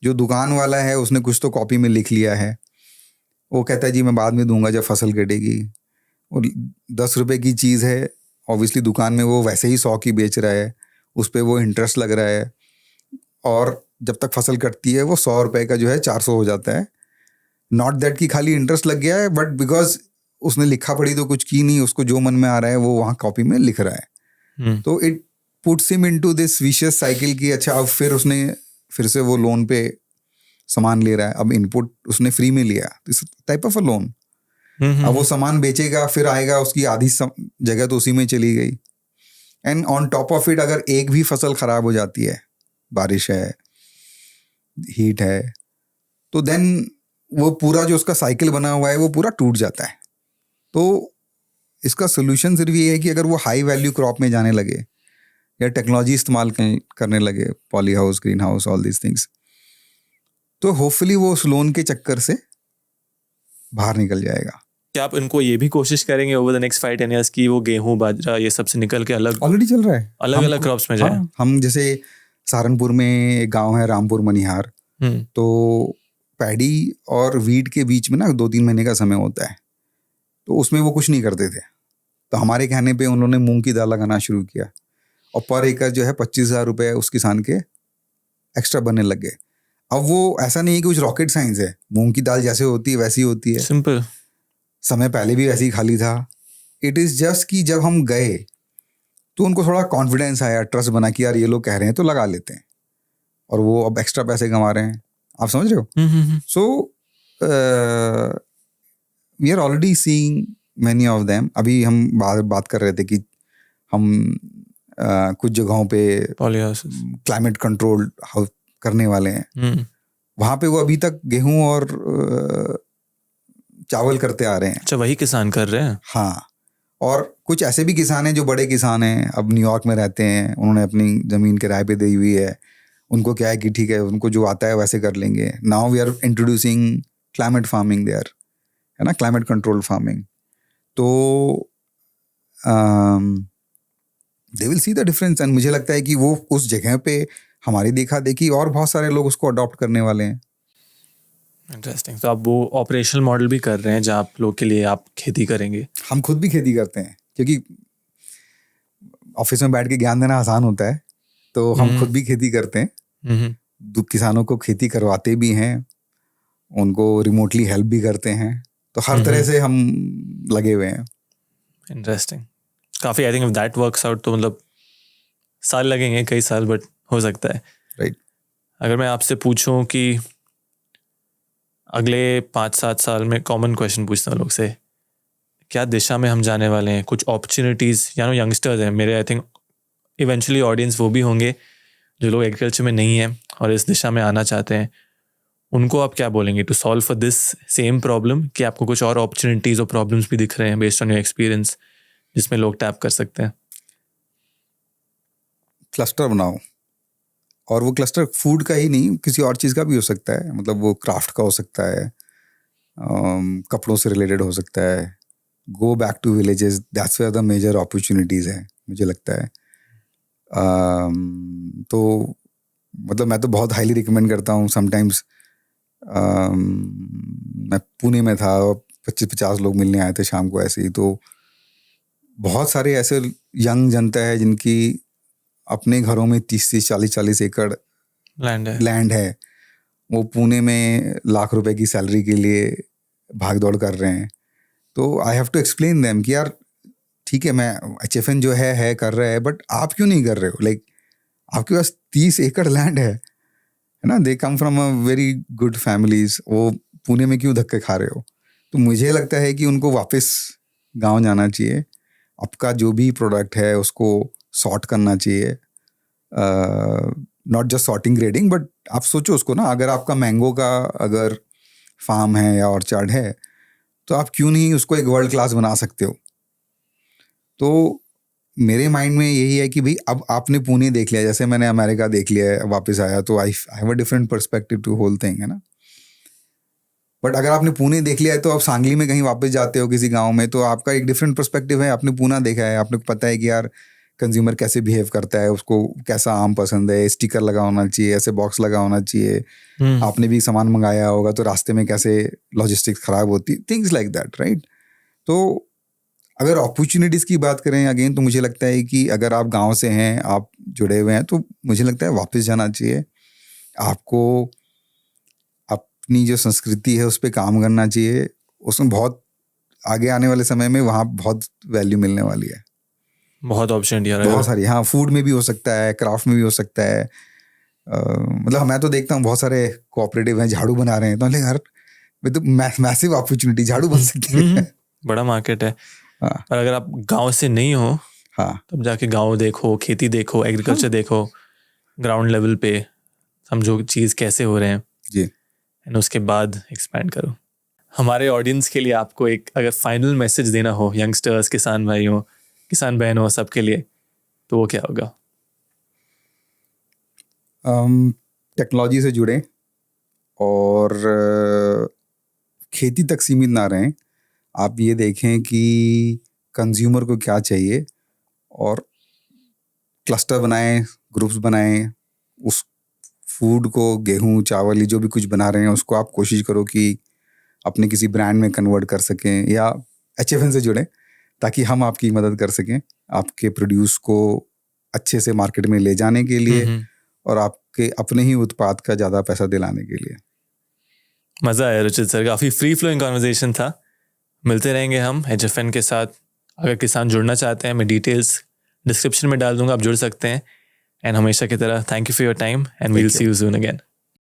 B: जो दुकान वाला है उसने कुछ तो कॉपी में लिख लिया है, वो कहता है जी मैं बाद में दूंगा जब फसल कटेगी। और 10 रुपए की चीज़ है, ऑब्वियसली दुकान में वो वैसे ही 100 की बेच रहा है, उस पर वो इंटरेस्ट लग रहा है, और जब तक फसल कटती है वो 100 रुपए का जो है 400 हो जाता है। नॉट दैट कि खाली इंटरेस्ट लग गया है, बट बिकॉज उसने लिखा पढ़ी तो कुछ की नहीं, उसको जो मन में आ रहा है वो वहाँ कॉपी में लिख रहा है। तो it puts him into this vicious cycle कि अच्छा अब फिर से वो लोन पे सामान ले रहा है। अब इनपुट उसने फ्री में लिया, this type of a loan. अब वो सामान बेचेगा, फिर आएगा, उसकी आधी जगह तो उसी में चली गई। And on top of it अगर एक भी फसल खराब हो जाती है, बारिश है, हीट है, तो देन वो पूरा जो उसका साइकिल बना हुआ है वो पूरा टूट जाता है। तो इसका सोल्यूशन सिर्फ ये है कि अगर वो हाई वैल्यू क्रॉप में जाने लगे या टेक्नोलॉजी इस्तेमाल करने लगे, poly house, green house, all these things, तो होपफुली वो उस लोन के चक्कर से बाहर निकल जाएगा।
A: क्या आप इनको ये भी कोशिश करेंगे ओवर द नेक्स्ट 5-10 years की वो गेहूं, बाजरा, ये सब से निकल के अलग
B: ऑलरेडी चल रहा है,
A: अलग अलग क्रॉप्स में जाए?
B: हाँ, हम जैसे सहारनपुर में एक गांव है रामपुर मनिहार, तो पैडी और वीट के बीच में ना 2-3 महीने का समय होता है, तो उसमें वो कुछ नहीं करते थे। तो हमारे कहने पे उन्होंने मूंग की दाल लगाना शुरू किया, और पर एकड़ जो है 25,000 रुपये उस किसान के एक्स्ट्रा बनने लग गए। अब वो ऐसा नहीं है कि कुछ रॉकेट साइंस है, मूंग की दाल जैसे होती है वैसी होती है,
A: सिंपल।
B: समय पहले भी वैसे ही खाली था। इट इज़ जस्ट कि जब हम गए तो उनको थोड़ा कॉन्फिडेंस आया, ट्रस्ट बना कि यार ये लोग कह रहे हैं तो लगा लेते हैं, और वो अब एक्स्ट्रा पैसे कमा रहे हैं। आप समझ रहे हो? So we are already seeing many of them. अभी हम बात कर रहे थे कि हम कुछ जगहों पे क्लाइमेट कंट्रोल करने वाले हैं, वहाँ पे वो अभी तक गेहूं और चावल करते आ रहे हैं।
A: अच्छा, वही किसान कर रहे हैं?
B: हाँ, और कुछ ऐसे भी किसान हैं जो बड़े किसान हैं, अब न्यूयॉर्क में रहते हैं, उन्होंने अपनी ज़मीन किराए पे दी हुई है, उनको क्या है कि ठीक है उनको जो आता है वैसे कर लेंगे। Now we are introducing climate farming there, है ना, क्लाइमेट कंट्रोल फार्मिंग। तो they will see the difference, and मुझे लगता है कि वो उस जगह पे हमारी देखा देखी और बहुत सारे लोग उसको अडॉप्ट करने वाले हैं।
A: इंटरेस्टिंग। तो आप वो ऑपरेशनल मॉडल भी कर रहे हैं जहाँ आप लोग के लिए आप खेती करेंगे?
B: हम खुद भी खेती करते हैं, क्योंकि ऑफिस में बैठ के ज्ञान देना आसान होता है, तो हम खुद भी खेती करते हैं। किसानों को खेती करवाते भी हैं, उनको रिमोटली हेल्प भी करते हैं, तो हर तरह से हम लगे हुए हैं।
A: इंटरेस्टिंग, काफ़ी। I think if that works out तो मतलब साल लगेंगे, कई साल, बट हो सकता है।
B: राइट।
A: अगर मैं आपसे पूछूं कि अगले 5-7 साल में, कॉमन क्वेश्चन पूछता हूँ लोग से, क्या दिशा में हम जाने वाले हैं? कुछ अपॉर्चुनिटीज़, यंगस्टर्स हैं मेरे, आई थिंक इवेंचुअली ऑडियंस वो भी होंगे जो लोग एग्रीकल्चर में नहीं हैं और इस दिशा में आना चाहते हैं, उनको आप क्या बोलेंगे to solve for this same problem? कि आपको कुछ और अपॉर्चुनिटीज़ और प्रॉब्लम्स भी दिख रहे हैं बेस्ड ऑन योर एक्सपीरियंस जिसमें लोग टैप कर सकते हैं?
B: क्लस्टर बनाओ, और वो क्लस्टर फूड का ही नहीं, किसी और चीज़ का भी हो सकता है, मतलब वो क्राफ्ट का हो सकता है, कपड़ों से रिलेटेड हो सकता है। Go back to villages, that's where the major opportunities है, मुझे लगता है। तो मतलब मैं तो बहुत हाईली रिकमेंड करता हूँ। समटाइम्स मैं पुणे में था और 25-50 लोग मिलने आए थे शाम को ऐसे ही, तो बहुत सारे ऐसे यंग जनता है जिनकी अपने घरों में 30-30, 40-40 एकड़ लैंड है। वो पुणे में लाख रुपए की सैलरी के लिए भाग दौड़ कर रहे हैं। तो I have to explain them कि यार ठीक है, मैं HFN जो है कर रहा है, बट आप क्यों नहीं कर रहे हो? लाइक आपके पास 30 एकड़ लैंड है ना, they come from a very good families, वो पुणे में क्यों धक्के खा रहे हो? तो मुझे लगता है कि उनको वापस गांव जाना चाहिए, आपका जो भी प्रोडक्ट है उसको सॉर्ट करना चाहिए, not just sorting grading, but आप सोचो उसको ना, अगर आपका मैंगो का अगर फार्म है या ऑर्चर्ड है, तो आप क्यों नहीं उसको एक वर्ल्ड क्लास बना सकते हो। तो मेरे माइंड में यही है कि भाई अब आपने पुणे देख लिया, जैसे मैंने अमेरिका देख लिया है, वापस आया तो I have a different perspective to whole thing, है ना। बट अगर आपने पुणे देख लिया है तो आप सांगली में कहीं वापस जाते हो किसी गांव में, तो आपका एक डिफरेंट पर्सपेक्टिव है। आपने पुणे देखा है, आपने पता है कि यार कंज्यूमर कैसे बिहेव करता है, उसको कैसा आम पसंद है, स्टिकर लगा होना चाहिए, ऐसे बॉक्स लगा होना चाहिए। आपने भी सामान मंगाया होगा तो रास्ते में कैसे लॉजिस्टिक्स खराब होती, थिंग्स लाइक दैट, राइट। तो अगर अपॉर्चुनिटीज़ की बात करें अगेन, तो मुझे लगता है कि अगर आप गांव से हैं, आप जुड़े हुए हैं, तो मुझे लगता है वापस जाना चाहिए आपको। अपनी जो संस्कृति है उस पर काम करना चाहिए, उसमें बहुत आगे आने वाले समय में वहाँ बहुत वैल्यू मिलने वाली है।
A: बहुत ऑप्शन यार,
B: बहुत सारी, हाँ, फूड में भी हो सकता है, क्राफ्ट में भी हो सकता है। मतलब मैं तो देखता हूँ बहुत सारे कोऑपरेटिव हैं, झाड़ू बना रहे हैं, तो यार तो मैसिव अपॉर्चुनिटी, झाड़ू बन सकती है।
A: बड़ा मार्केट है।
B: हाँ,
A: और अगर आप गांव से नहीं हो,
B: हाँ,
A: तब जाके गांव देखो, खेती देखो, एग्रीकल्चर देखो, ग्राउंड लेवल पे समझो चीज़ कैसे हो रहे हैं
B: जी।
A: एंड उसके बाद एक्सपैंड करो। हमारे ऑडियंस के लिए आपको एक अगर फाइनल मैसेज देना हो, यंगस्टर्स, किसान भाइयों, किसान बहनों, सबके लिए, तो वो क्या होगा?
B: टेक्नोलॉजी से जुड़ें और खेती तक सीमित ना रहें। आप ये देखें कि कंज्यूमर को क्या चाहिए और क्लस्टर बनाएं, ग्रुप्स बनाएं, उस फूड को, गेहूं, चावल, जो भी कुछ बना रहे हैं उसको आप कोशिश करो कि अपने किसी ब्रांड में कन्वर्ट कर सकें, या HFN से जुड़ें ताकि हम आपकी मदद कर सकें आपके प्रोड्यूस को अच्छे से मार्केट में ले जाने के लिए और आपके अपने ही उत्पाद का ज़्यादा पैसा दिलाने के लिए।
A: मज़ा आया रुचित सर, काफ़ी फ्री फ्लोइंग कॉन्वर्जेशन था। मिलते रहेंगे हम HFN के साथ। अगर किसान जुड़ना चाहते हैं, मैं डिटेल्स डिस्क्रिप्शन में डाल दूंगा, आप जुड़ सकते हैं। एंड हमेशा की तरह thank you for your time and we'll see you soon again.